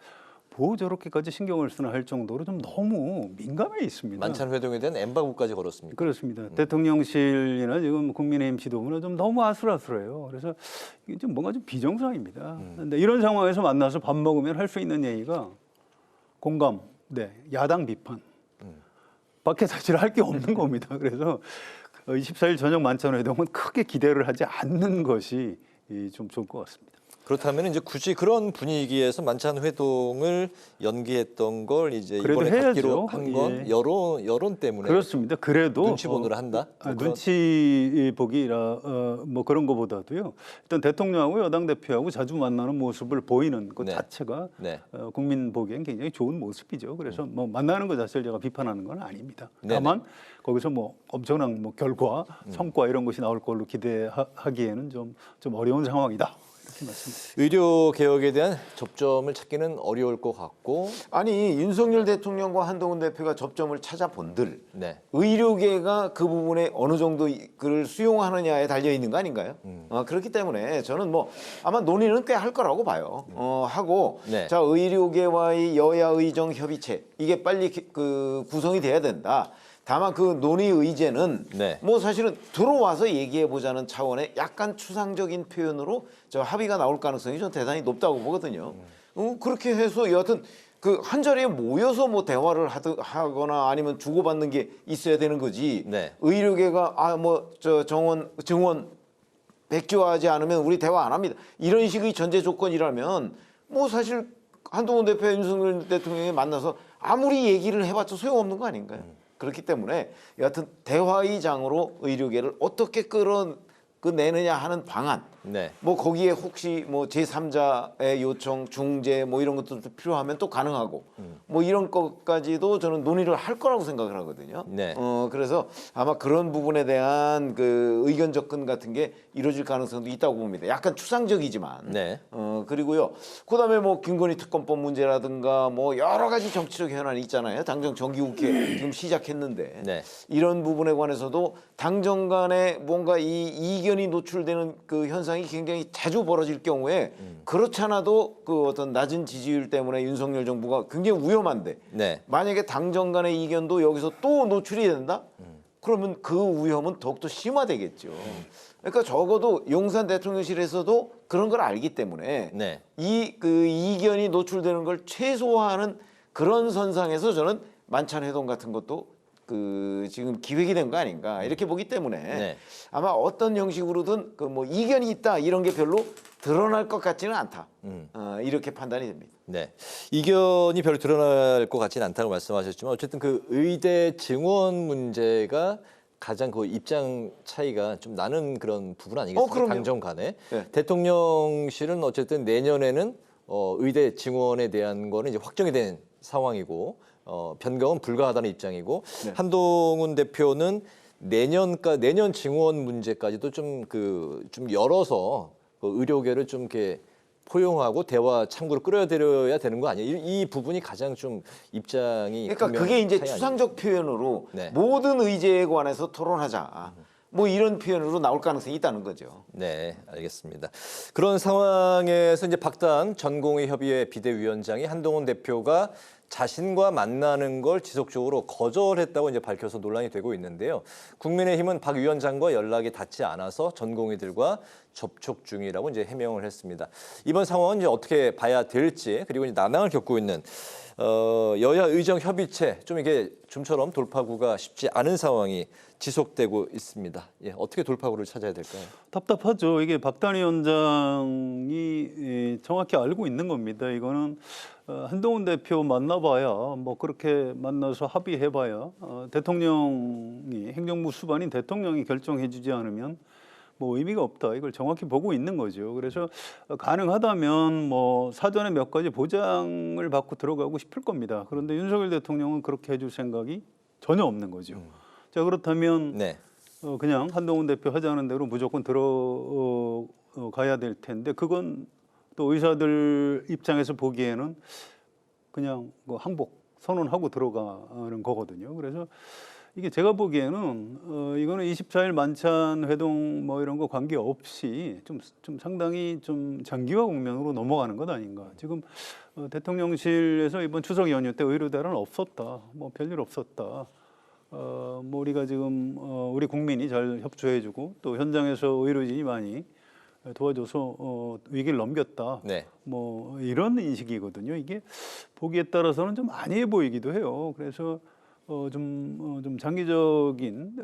뭐 저렇게까지 신경을 쓰나 할 정도로 좀 너무 민감해 있습니다. 만찬 회동에 대한 엠바고까지 걸었습니다. 그렇습니다. 대통령실이나 지금 국민의힘 지도부는 좀 너무 아슬아슬해요. 그래서 이게 좀 뭔가 좀 비정상입니다. 그런데 이런 상황에서 만나서 밥 먹으면 할 수 있는 얘기가 공감, 네, 야당 비판 밖에 사실 할 게 없는 겁니다. 그래서 24일 저녁 만찬 회동은 크게 기대를 하지 않는 것이 좀 좋을 것 같습니다. 그렇다면 이제 굳이 그런 분위기에서 만찬 회동을 연기했던 걸 이제 그래도 이번에 갖기로 해야죠. 한 건 예. 여론 때문에 그렇습니다. 그래도 눈치 보느라 한다. 뭐 눈치 보기라 뭐 그런 거보다도요. 일단 대통령하고 여당 대표하고 자주 만나는 모습을 보이는 것 네. 자체가 네. 국민 보기엔 굉장히 좋은 모습이죠. 그래서 뭐 만나는 것 자체를 제가 비판하는 건 아닙니다. 네네. 다만 거기서 뭐 엄청난 뭐 결과, 성과 이런 것이 나올 걸로 기대하기에는 좀 어려운 상황이다. 이렇게 말씀드립니다. 의료 개혁에 대한 접점을 찾기는 어려울 것 같고 아니 윤석열 대통령과 한동훈 대표가 접점을 찾아본들 네. 의료계가 그 부분에 어느 정도 그를 수용하느냐에 달려 있는 거 아닌가요? 그렇기 때문에 저는 뭐 아마 논의는 꽤 할 거라고 봐요. 하고 네. 자 의료계와의 여야 의정 협의체 이게 빨리 그 구성이 돼야 된다. 다만 그 논의 의제는 네. 뭐 사실은 들어와서 얘기해 보자는 차원의 약간 추상적인 표현으로 저 합의가 나올 가능성이 좀 대단히 높다고 보거든요. 그렇게 해서 여하튼 그 한 자리에 모여서 뭐 대화를 하거나 아니면 주고받는 게 있어야 되는 거지. 네. 의료계가 정원 백지화하지 않으면 우리 대화 안 합니다. 이런 식의 전제 조건이라면 뭐 사실 한동훈 대표와 윤석열 대통령이 만나서 아무리 얘기를 해봤자 소용없는 거 아닌가요? 그렇기 때문에 여하튼 대화의 장으로 의료계를 어떻게 끌어내느냐 하는 방안. 네. 뭐 거기에 혹시 뭐 제3자의 요청, 중재 뭐 이런 것도 필요하면 또 가능하고 뭐 이런 것까지도 저는 논의를 할 거라고 생각을 하거든요. 네. 그래서 아마 그런 부분에 대한 그 의견 접근 같은 게 이루어질 가능성도 있다고 봅니다. 약간 추상적이지만. 네. 그리고요. 그다음에 뭐 김건희 특검법 문제라든가 뭐 여러 가지 정치적 현안이 있잖아요. 당정 정기국회 지금 시작했는데 네. 이런 부분에 관해서도 당정 간에 뭔가 이 이견이 노출되는 그 현상이 굉장히 자주 벌어질 경우에 그렇지 않아도 그 어떤 낮은 지지율 때문에 윤석열 정부가 굉장히 위험한데 네. 만약에 당정 간의 이견도 여기서 또 노출이 된다? 그러면 그 위험은 더욱더 심화되겠죠. 그러니까 적어도 용산 대통령실에서도 그런 걸 알기 때문에 네. 그 이견이 노출되는 걸 최소화하는 그런 선상에서 저는 만찬 회동 같은 것도 그 지금 기획이 된 거 아닌가 이렇게 보기 때문에 네. 아마 어떤 형식으로든 그 뭐 이견이 있다 이런 게 별로 드러날 것 같지는 않다. 이렇게 판단이 됩니다. 네, 이견이 별로 드러날 것 같지는 않다고 말씀하셨지만 어쨌든 그 의대 증원 문제가 가장 그 입장 차이가 좀 나는 그런 부분 아니겠습니까? 그럼요. 당정 간에. 네. 대통령실은 어쨌든 내년에는 의대 증원에 대한 거는 이제 확정이 된 상황이고 변경은 불가하다는 입장이고 네. 한동훈 대표는 내년 증원 문제까지도 좀 열어서 그 의료계를 좀 이렇게 포용하고 대화 창구로 끌어들여야 되는 거 아니에요? 이 부분이 가장 좀 입장이 그러니까 그게 이제 추상적 표현으로 네. 모든 의제에 관해서 토론하자. 뭐 이런 표현으로 나올 가능성이 있다는 거죠. 네, 알겠습니다. 그런 상황에서 이제 박단 전공의협의회 비대위원장이 한동훈 대표가 자신과 만나는 걸 지속적으로 거절했다고 이제 밝혀서 논란이 되고 있는데요. 국민의힘은 박 위원장과 연락이 닿지 않아서 전공의들과 접촉 중이라고 이제 해명을 했습니다. 이번 상황은 이제 어떻게 봐야 될지 그리고 이제 난항을 겪고 있는 여야 의정 협의체 좀 이게 좀처럼 돌파구가 쉽지 않은 상황이 지속되고 있습니다. 예, 어떻게 돌파구를 찾아야 될까요? 답답하죠. 이게 박단 위원장이 정확히 알고 있는 겁니다. 이거는 한동훈 대표 만나봐야 뭐 그렇게 만나서 합의해봐야 대통령이 행정부 수반인 대통령이 결정해주지 않으면 뭐 의미가 없다. 이걸 정확히 보고 있는 거죠. 그래서 가능하다면 뭐 사전에 몇 가지 보장을 받고 들어가고 싶을 겁니다. 그런데 윤석열 대통령은 그렇게 해줄 생각이 전혀 없는 거죠. 자 그렇다면 네. 그냥 한동훈 대표 하자는 대로 무조건 들어가야 될 텐데 그건 또 의사들 입장에서 보기에는 그냥 뭐 항복 선언하고 들어가는 거거든요. 그래서 이게 제가 보기에는 이거는 24일 만찬 회동 뭐 이런 거 관계 없이 좀 상당히 좀 장기화 국면으로 넘어가는 것 아닌가. 지금 대통령실에서 이번 추석 연휴 때 의료대란 없었다. 뭐 별일 없었다. 뭐 우리가 지금 우리 국민이 잘 협조해주고 또 현장에서 의료진이 많이 도와줘서 위기를 넘겼다. 네. 뭐 이런 인식이거든요. 이게 보기에 따라서는 좀 안이해 보이기도 해요. 그래서 좀 장기적인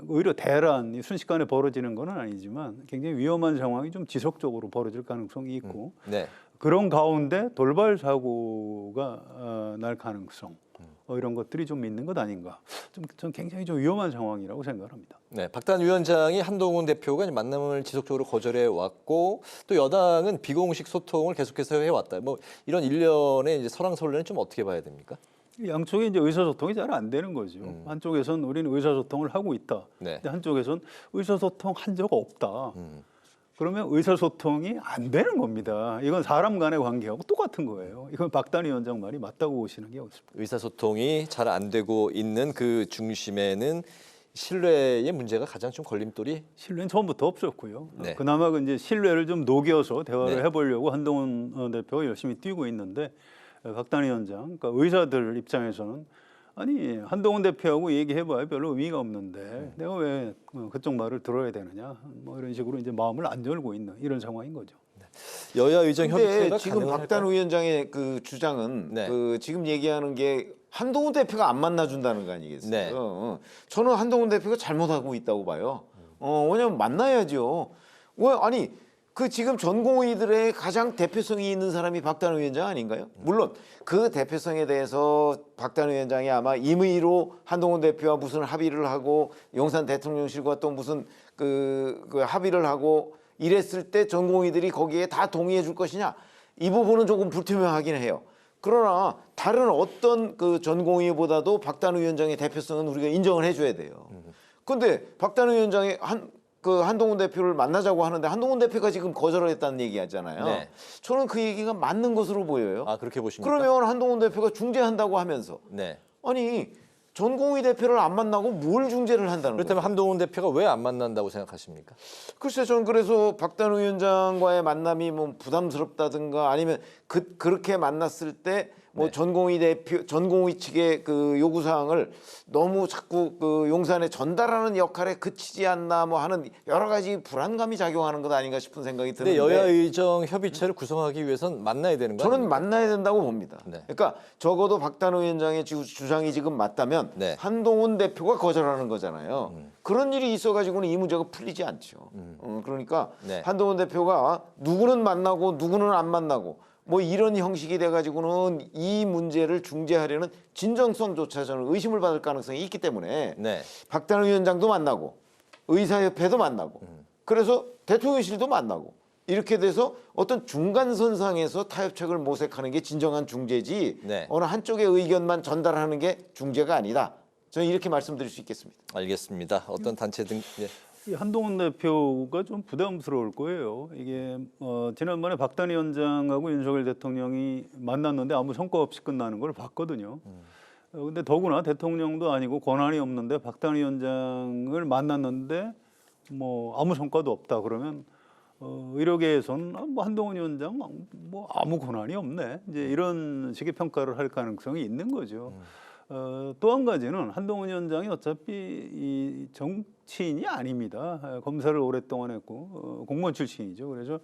오히려 대란이 순식간에 벌어지는 건 아니지만 굉장히 위험한 상황이 좀 지속적으로 벌어질 가능성이 있고 네. 그런 가운데 돌발 사고가 날 가능성. 이런 것들이 좀 있는 것 아닌가. 좀 굉장히 좀 위험한 상황이라고 생각합니다. 네, 박단 위원장이 한동훈 대표가 이제 만남을 지속적으로 거절해 왔고 또 여당은 비공식 소통을 계속해서 해왔다. 뭐 이런 일련의 이제 설왕설래는 좀 어떻게 봐야 됩니까? 양쪽에 이제 의사소통이 잘 안 되는 거죠. 한쪽에선 우리는 의사소통을 하고 있다. 네. 근데 한쪽에선 의사소통 한 적 없다. 그러면 의사소통이 안 되는 겁니다. 이건 사람 간의 관계하고 똑같은 거예요. 이건 박단 위원장 말이 맞다고 보시는 게 옳습니다. 의사소통이 잘 안 되고 있는 그 중심에는 신뢰의 문제가 가장 좀 걸림돌이? 신뢰는 처음부터 없었고요. 네. 그나마 이제 신뢰를 좀 녹여서 대화를 네. 해보려고 한동훈 대표가 열심히 뛰고 있는데 박단 위원장, 그러니까 의사들 입장에서는 아니 한동훈 대표하고 얘기해봐야 별로 의미가 없는데 내가 왜 그쪽 말을 들어야 되느냐 뭐 이런 식으로 이제 마음을 안 열고 있는 이런 상황인 거죠. 여야 의정 근데 협의체가 지금 가능할까요? 박단 위원장의 그 주장은 네. 그 지금 얘기하는 게 한동훈 대표가 안 만나준다는 거 아니겠어요? 네. 저는 한동훈 대표가 잘못하고 있다고 봐요. 왜냐면 만나야죠. 왜 아니 그 지금 전공의들의 가장 대표성이 있는 사람이 박단 위원장 아닌가요? 물론 그 대표성에 대해서 박단 위원장이 아마 임의로 한동훈 대표와 무슨 합의를 하고 용산 대통령실과 또 무슨 그 합의를 하고 이랬을 때 전공의들이 거기에 다 동의해 줄 것이냐? 이 부분은 조금 불투명하긴 해요. 그러나 다른 어떤 그 전공의보다도 박단 위원장의 대표성은 우리가 인정을 해줘야 돼요. 근데 박단 위원장이 한동훈 대표를 만나자고 하는데 한동훈 대표가 지금 거절을 했다는 얘기 하잖아요. 네. 저는 그 얘기가 맞는 것으로 보여요. 아, 그렇게 보십니까? 그러면 한동훈 대표가 중재한다고 하면서 네. 아니 전공의 대표를 안 만나고 뭘 중재를 한다는 거예요? 그렇다면 한동훈 대표가 왜 안 만난다고 생각하십니까? 글쎄 저는 그래서 박단 위원장과의 만남이 뭐 부담스럽다든가 아니면 그렇게 만났을 때 뭐 전공의 대표 전공의 측의 그 요구 사항을 너무 자꾸 그 용산에 전달하는 역할에 그치지 않나 뭐 하는 여러 가지 불안감이 작용하는 것 아닌가 싶은 생각이 드는데. 근데 여야 의정 협의체를 구성하기 위해선 만나야 되는 거 저는 아닙니까? 만나야 된다고 봅니다. 네. 그러니까 적어도 박단 위원장의 주장이 지금 맞다면 한동훈 대표가 거절하는 거잖아요. 그런 일이 있어가지고는 이 문제가 풀리지 않죠. 그러니까 네. 한동훈 대표가 누구는 만나고 누구는 안 만나고 뭐 이런 형식이 돼가지고는 이 문제를 중재하려는 진정성조차 저는 의심을 받을 가능성이 있기 때문에 박단 위원장도 만나고 의사협회도 만나고 그래서 대통령실도 만나고 이렇게 돼서 어떤 중간선상에서 타협책을 모색하는 게 진정한 중재지 어느 한쪽의 의견만 전달하는 게 중재가 아니다. 저는 이렇게 말씀드릴 수 있겠습니다. 알겠습니다. 어떤 단체든 이 한동훈 대표가 좀 부담스러울 거예요. 이게 지난번에 박단 위원장하고 윤석열 대통령이 만났는데 아무 성과 없이 끝나는 걸 봤거든요. 근데 더구나 대통령도 아니고 권한이 없는데 박단 위원장을 만났는데 뭐 아무 성과도 없다 그러면 의료계에서는 뭐 한동훈 위원장 뭐 아무 권한이 없네. 이제 이런 식의 평가를 할 가능성이 있는 거죠. 또 한 가지는 한동훈 위원장이 어차피 이 정치인이 아닙니다. 검사를 오랫동안 했고 공무원 출신이죠. 그래서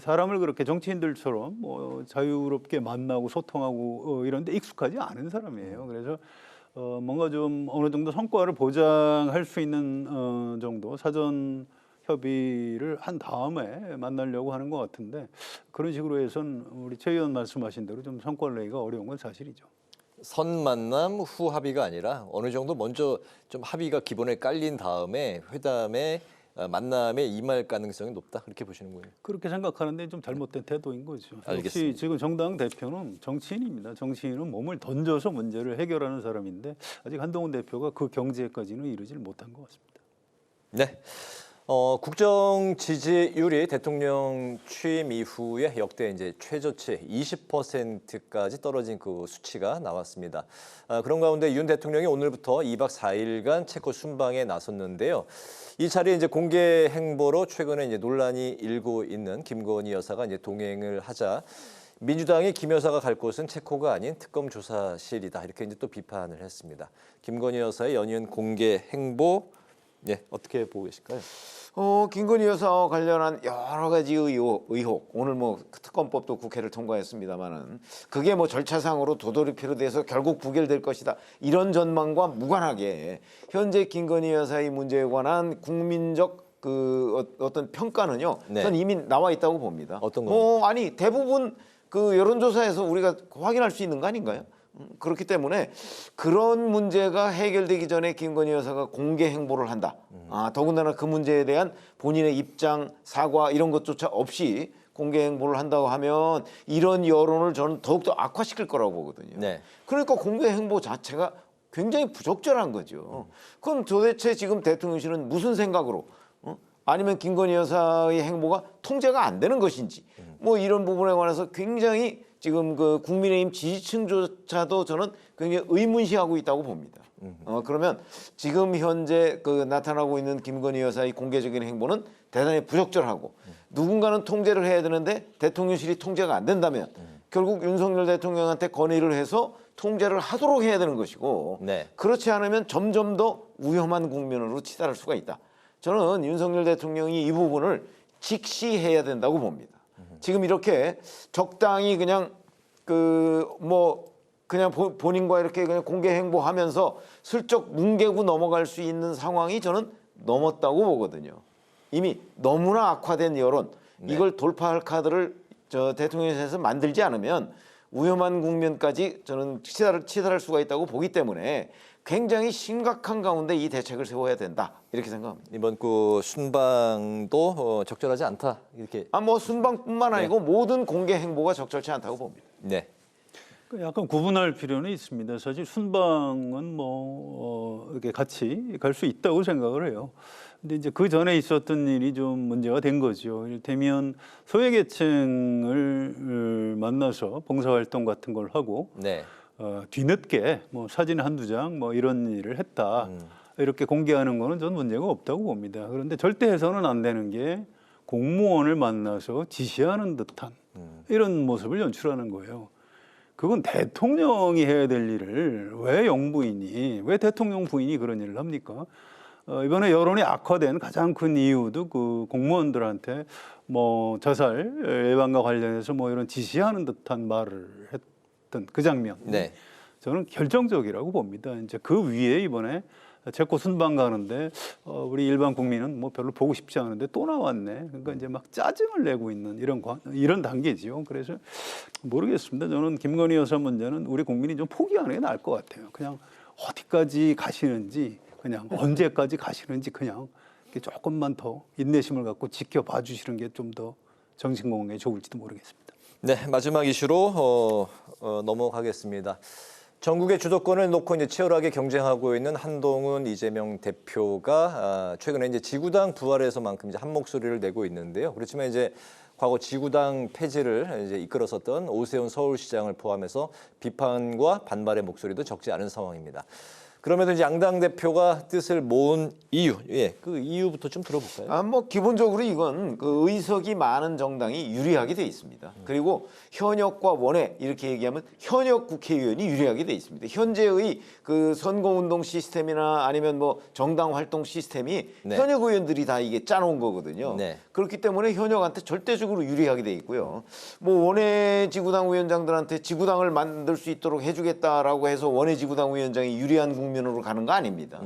사람을 그렇게 정치인들처럼 뭐 자유롭게 만나고 소통하고 이런 데 익숙하지 않은 사람이에요. 그래서 뭔가 좀 어느 정도 성과를 보장할 수 있는 정도 사전 협의를 한 다음에 만나려고 하는 것 같은데 그런 식으로 해선 우리 최 의원 말씀하신 대로 좀 성과를 내기가 어려운 건 사실이죠. 선 만남 후 합의가 아니라 어느 정도 먼저 좀 합의가 기본에 깔린 다음에 회담에 만남에 임할 가능성이 높다 그렇게 보시는 거예요? 그렇게 생각하는데 좀 잘못된 태도인 거죠. 알겠습니다. 역시 지금 정당 대표는 정치인입니다. 정치인은 몸을 던져서 문제를 해결하는 사람인데 아직 한동훈 대표가 그 경지에까지는 이르지를 못한 것 같습니다. 네. 국정 지지율이 대통령 취임 이후에 역대 이제 최저치 20%까지 떨어진 그 수치가 나왔습니다. 그런 가운데 윤 대통령이 오늘부터 2박 4일간 체코 순방에 나섰는데요. 이 자리에 이제 공개 행보로 최근에 이제 논란이 일고 있는 김건희 여사가 이제 동행을 하자 민주당이 김 여사가 갈 곳은 체코가 아닌 특검 조사실이다 이렇게 이제 또 비판을 했습니다. 김건희 여사의 연이은 공개 행보 어떻게 보고 계실까요? 김건희 여사와 관련한 여러 가지 의혹 오늘 뭐 특검법도 국회를 통과했습니다만은 그게 뭐 절차상으로 도돌이표로 돼서 결국 부결될 것이다 이런 전망과 무관하게 현재 김건희 여사의 문제에 관한 국민적 그 어떤 평가는요. 전 이미 나와 있다고 봅니다. 어떤 겁니까? 아니 대부분 그 여론조사에서 우리가 확인할 수 있는 거 아닌가요? 그렇기 때문에 그런 문제가 해결되기 전에 김건희 여사가 공개 행보를 한다. 더군다나 그 문제에 대한 본인의 입장, 사과 이런 것조차 없이 공개 행보를 한다고 하면 이런 여론을 저는 더욱더 악화시킬 거라고 보거든요. 그러니까 공개 행보 자체가 굉장히 부적절한 거죠. 그럼 도대체 지금 대통령실은 무슨 생각으로 아니면 김건희 여사의 행보가 통제가 안 되는 것인지 뭐 이런 부분에 관해서 굉장히 지금 그 국민의힘 지지층조차도 저는 굉장히 의문시하고 있다고 봅니다. 그러면 지금 현재 그 나타나고 있는 김건희 여사의 공개적인 행보는 대단히 부적절하고 누군가는 통제를 해야 되는데 대통령실이 통제가 안 된다면 결국 윤석열 대통령한테 건의를 해서 통제를 하도록 해야 되는 것이고 그렇지 않으면 점점 더 위험한 국면으로 치달을 수가 있다. 저는 윤석열 대통령이 이 부분을 직시해야 된다고 봅니다. 지금 이렇게 적당히 그냥 그냥 본인과 이렇게 그냥 공개 행보하면서 슬쩍 뭉개고 넘어갈 수 있는 상황이 저는 넘었다고 보거든요. 이미 너무나 악화된 여론, 이걸 돌파할 카드를 대통령실에서 만들지 않으면 위험한 국면까지 저는 치달을 수가 있다고 보기 때문에 굉장히 심각한 가운데 이 대책을 세워야 된다 이렇게 생각합니다. 이번 순방도 적절하지 않다 이렇게. 순방뿐만 아니고 모든 공개 행보가 적절치 않다고 봅니다. 네. 약간 구분할 필요는 있습니다. 사실 순방은 이렇게 같이 갈 수 있다고 생각을 해요. 근데 이제 그 전에 있었던 일이 좀 문제가 된 거죠. 이를테면 소외계층을 만나서 봉사활동 같은 걸 하고 뒤늦게 사진 한두 장 이런 일을 했다. 이렇게 공개하는 거는 저는 문제가 없다고 봅니다. 그런데 절대 해서는 안 되는 게 공무원을 만나서 지시하는 듯한 이런 모습을 연출하는 거예요. 그건 대통령이 해야 될 일을 왜 영부인이, 왜 대통령 부인이 그런 일을 합니까? 이번에 여론이 악화된 가장 큰 이유도 그 공무원들한테 자살 예방과 관련해서 이런 지시하는 듯한 말을 했던 그 장면. 저는 결정적이라고 봅니다. 이제 그 위에 이번에 체코 순방 가는데 우리 일반 국민은 별로 보고 싶지 않은데 또 나왔네. 그러니까 이제 막 짜증을 내고 있는 이런 단계지요. 그래서 모르겠습니다. 저는 김건희 여사 문제는 우리 국민이 좀 포기하는 게 나을 것 같아요. 그냥 어디까지 가시는지, 그냥 언제까지 가시는지 그냥 조금만 더 인내심을 갖고 지켜봐 주시는 게 좀 더 정신 건강에 좋을지도 모르겠습니다. 네, 마지막 이슈로 넘어가겠습니다. 전국의 주도권을 놓고 이제 치열하게 경쟁하고 있는 한동훈, 이재명 대표가 최근에 이제 지구당 부활에서만큼 이제 한 목소리를 내고 있는데요. 그렇지만 이제 과거 지구당 폐지를 이제 이끌었었던 오세훈 서울시장을 포함해서 비판과 반발의 목소리도 적지 않은 상황입니다. 그럼에도 이제 양당 대표가 뜻을 모은 이유, 그 이유부터 좀 들어볼까요? 기본적으로 이건 그 의석이 많은 정당이 유리하게 돼 있습니다. 그리고 현역과 원외 이렇게 얘기하면 현역 국회의원이 유리하게 돼 있습니다. 현재의 그 선거운동 시스템이나 아니면 정당 활동 시스템이 현역 의원들이 다 이게 짜놓은 거거든요. 그렇기 때문에 현역한테 절대적으로 유리하게 돼 있고요. 원외 지구당 위원장들한테 지구당을 만들 수 있도록 해주겠다라고 해서 원외 지구당 위원장이 유리한 국면으로 가는 거 아닙니다.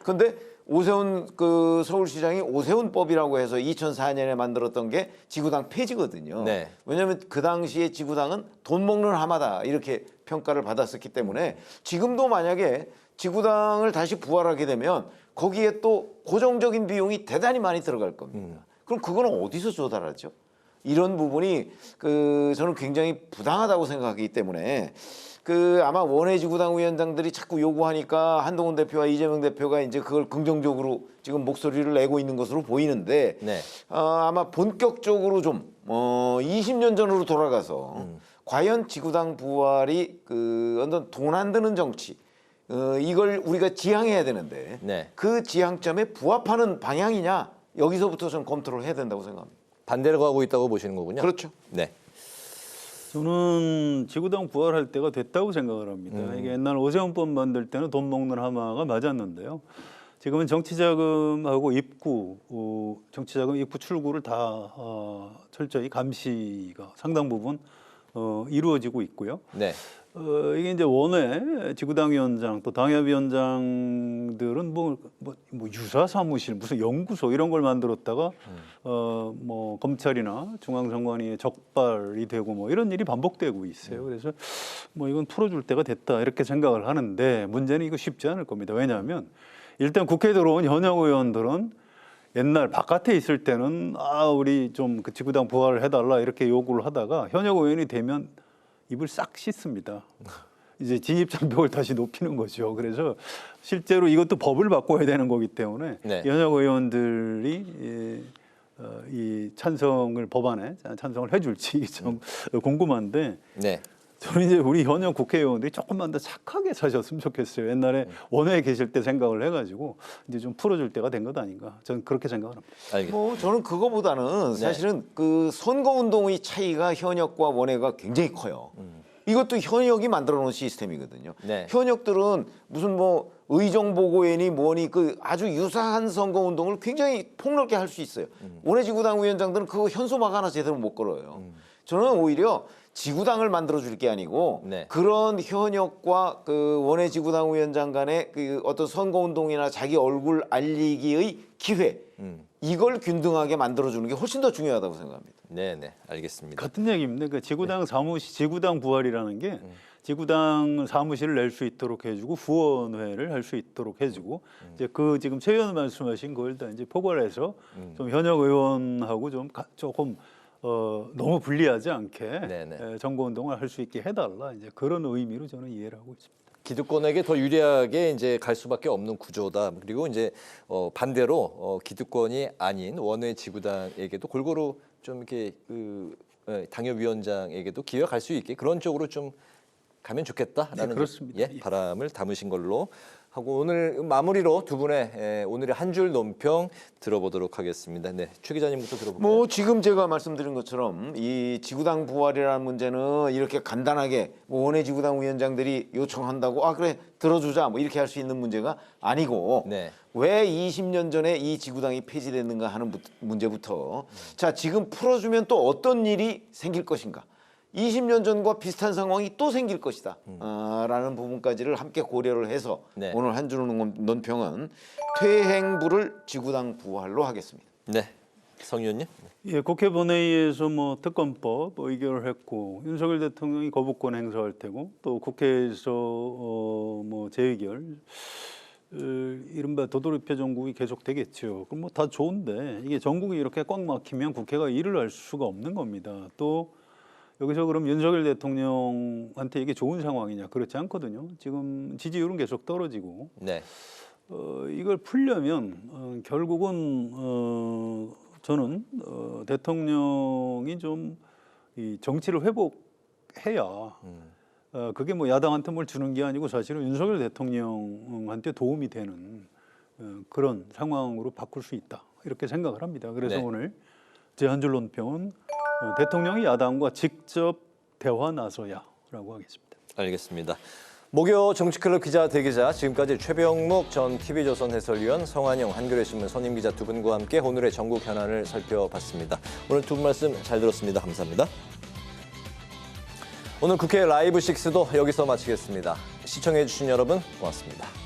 그런데 오세훈 그 서울시장이 오세훈법이라고 해서 2004년에 만들었던 게 지구당 폐지거든요. 왜냐하면 그 당시에 지구당은 돈 먹는 하마다 이렇게 평가를 받았었기 때문에 지금도 만약에 지구당을 다시 부활하게 되면 거기에 또 고정적인 비용이 대단히 많이 들어갈 겁니다. 그럼 그거는 어디서 조달하죠? 이런 부분이 저는 굉장히 부당하다고 생각하기 때문에 아마 원외 지구당 위원장들이 자꾸 요구하니까 한동훈 대표와 이재명 대표가 이제 그걸 긍정적으로 지금 목소리를 내고 있는 것으로 보이는데 아마 본격적으로 좀 20년 전으로 돌아가서 과연 지구당 부활이 어떤 돈 안 드는 정치 이걸 우리가 지향해야 되는데 그 지향점에 부합하는 방향이냐 여기서부터 좀 검토를 해야 된다고 생각합니다. 반대로 가고 있다고 보시는 거군요. 그렇죠. 네. 저는 지구당 부활할 때가 됐다고 생각을 합니다. 이게 옛날 오세훈법 만들 때는 돈 먹는 하마가 맞았는데요. 지금은 정치자금하고 정치자금 입구 출구를 다 철저히 감시가 상당 부분 이루어지고 있고요. 이게 이제 원외 지구당 위원장 또 당협위원장들은 유사 사무실 무슨 연구소 이런 걸 만들었다가 검찰이나 중앙선관위에 적발이 되고 이런 일이 반복되고 있어요. 그래서 이건 풀어줄 때가 됐다 이렇게 생각을 하는데 문제는 이거 쉽지 않을 겁니다. 왜냐하면 일단 국회에 들어온 현역 의원들은 옛날 바깥에 있을 때는 우리 좀 그 지구당 부활을 해달라 이렇게 요구를 하다가 현역 의원이 되면 입을 싹 씻습니다. 이제 진입장벽을 다시 높이는 거죠. 그래서 실제로 이것도 법을 바꿔야 되는 거기 때문에 현역 의원들이 이 법안에 찬성을 해줄지 좀 궁금한데 저는 이제 우리 현역 국회의원들이 조금만 더 착하게 사셨으면 좋겠어요. 옛날에 원외에 계실 때 생각을 해가지고 이제 좀 풀어줄 때가 된 것 아닌가. 저는 그렇게 생각을 합니다. 저는 그거보다는 사실은 그 선거운동의 차이가 현역과 원외가 굉장히 커요. 이것도 현역이 만들어 놓은 시스템이거든요. 네. 현역들은 무슨 뭐 의정보고회니 뭐니 그 아주 유사한 선거운동을 굉장히 폭넓게 할 수 있어요. 원외지구당 위원장들은 그거 현수막 하나 제대로 못 걸어요. 저는 오히려 지구당을 만들어 줄 게 아니고 네. 그런 현역과 그 원외지구당 위원장 간의 그 어떤 선거운동이나 자기 얼굴 알리기의 기회 이걸 균등하게 만들어 주는 게 훨씬 더 중요하다고 생각합니다. 네, 알겠습니다. 같은 얘기입니다. 그 지구당 지구당 부활이라는 게 지구당 사무실을 낼 수 있도록 해주고 후원회를 할 수 있도록 해주고 이제 그 지금 최 의원 말씀하신 그걸 다 이제 포괄해서 좀 현역 의원하고 좀 조금 너무 불리하지 않게 선거운동을 할 수 있게 해달라 이제 그런 의미로 저는 이해를 하고 있습니다. 기득권에게 더 유리하게 이제 갈 수밖에 없는 구조다. 그리고 이제 반대로 기득권이 아닌 원외 지구당에게도 골고루 좀 이렇게 당협위원장에게도 기회가 갈 수 있게 그런 쪽으로 좀 가면 좋겠다라는 그렇습니다. 바람을 담으신 걸로 하고 오늘 마무리로 두 분의 오늘의 한 줄 논평 들어보도록 하겠습니다. 네, 최 기자님부터 들어볼까요? 뭐 지금 제가 말씀드린 것처럼 이 지구당 부활이라는 문제는 이렇게 간단하게 뭐 원외 지구당 위원장들이 요청한다고 그래 들어주자 뭐 이렇게 할 수 있는 문제가 아니고 왜 20년 전에 이 지구당이 폐지됐는가 하는 문제부터 자 지금 풀어주면 또 어떤 일이 생길 것인가 20년 전과 비슷한 상황이 또 생길 것이다 라는 부분까지를 함께 고려를 해서 오늘 한 줄 논평은 퇴행부를 지구당 부활로 하겠습니다. 네, 성 의원님. 예, 국회 본회의에서 뭐 특검법 의결을 했고 윤석열 대통령이 거부권 행사할 테고 또 국회에서 뭐 재의결 이른바 도돌이표 정국이 계속되겠죠. 그럼 뭐 다 좋은데 이게 전국이 이렇게 꽉 막히면 국회가 일을 할 수가 없는 겁니다. 또 여기서 그럼 윤석열 대통령한테 이게 좋은 상황이냐? 그렇지 않거든요. 지금 지지율은 계속 떨어지고 이걸 풀려면 결국은 저는 대통령이 좀 이 정치를 회복해야 그게 뭐 야당한테 뭘 주는 게 아니고 사실은 윤석열 대통령한테 도움이 되는 그런 상황으로 바꿀 수 있다 이렇게 생각을 합니다. 그래서 오늘 제 한 줄 논평은 대통령이 야당과 직접 대화 나서야라고 하겠습니다. 알겠습니다. 목요 정치클럽 기자 대기자 지금까지 최병묵 전 TV조선 해설위원 성환영 한겨레신문 선임기자 두 분과 함께 오늘의 전국 현안을 살펴봤습니다. 오늘 두 분 말씀 잘 들었습니다. 감사합니다. 오늘 국회 라이브 6도 여기서 마치겠습니다. 시청해주신 여러분 고맙습니다.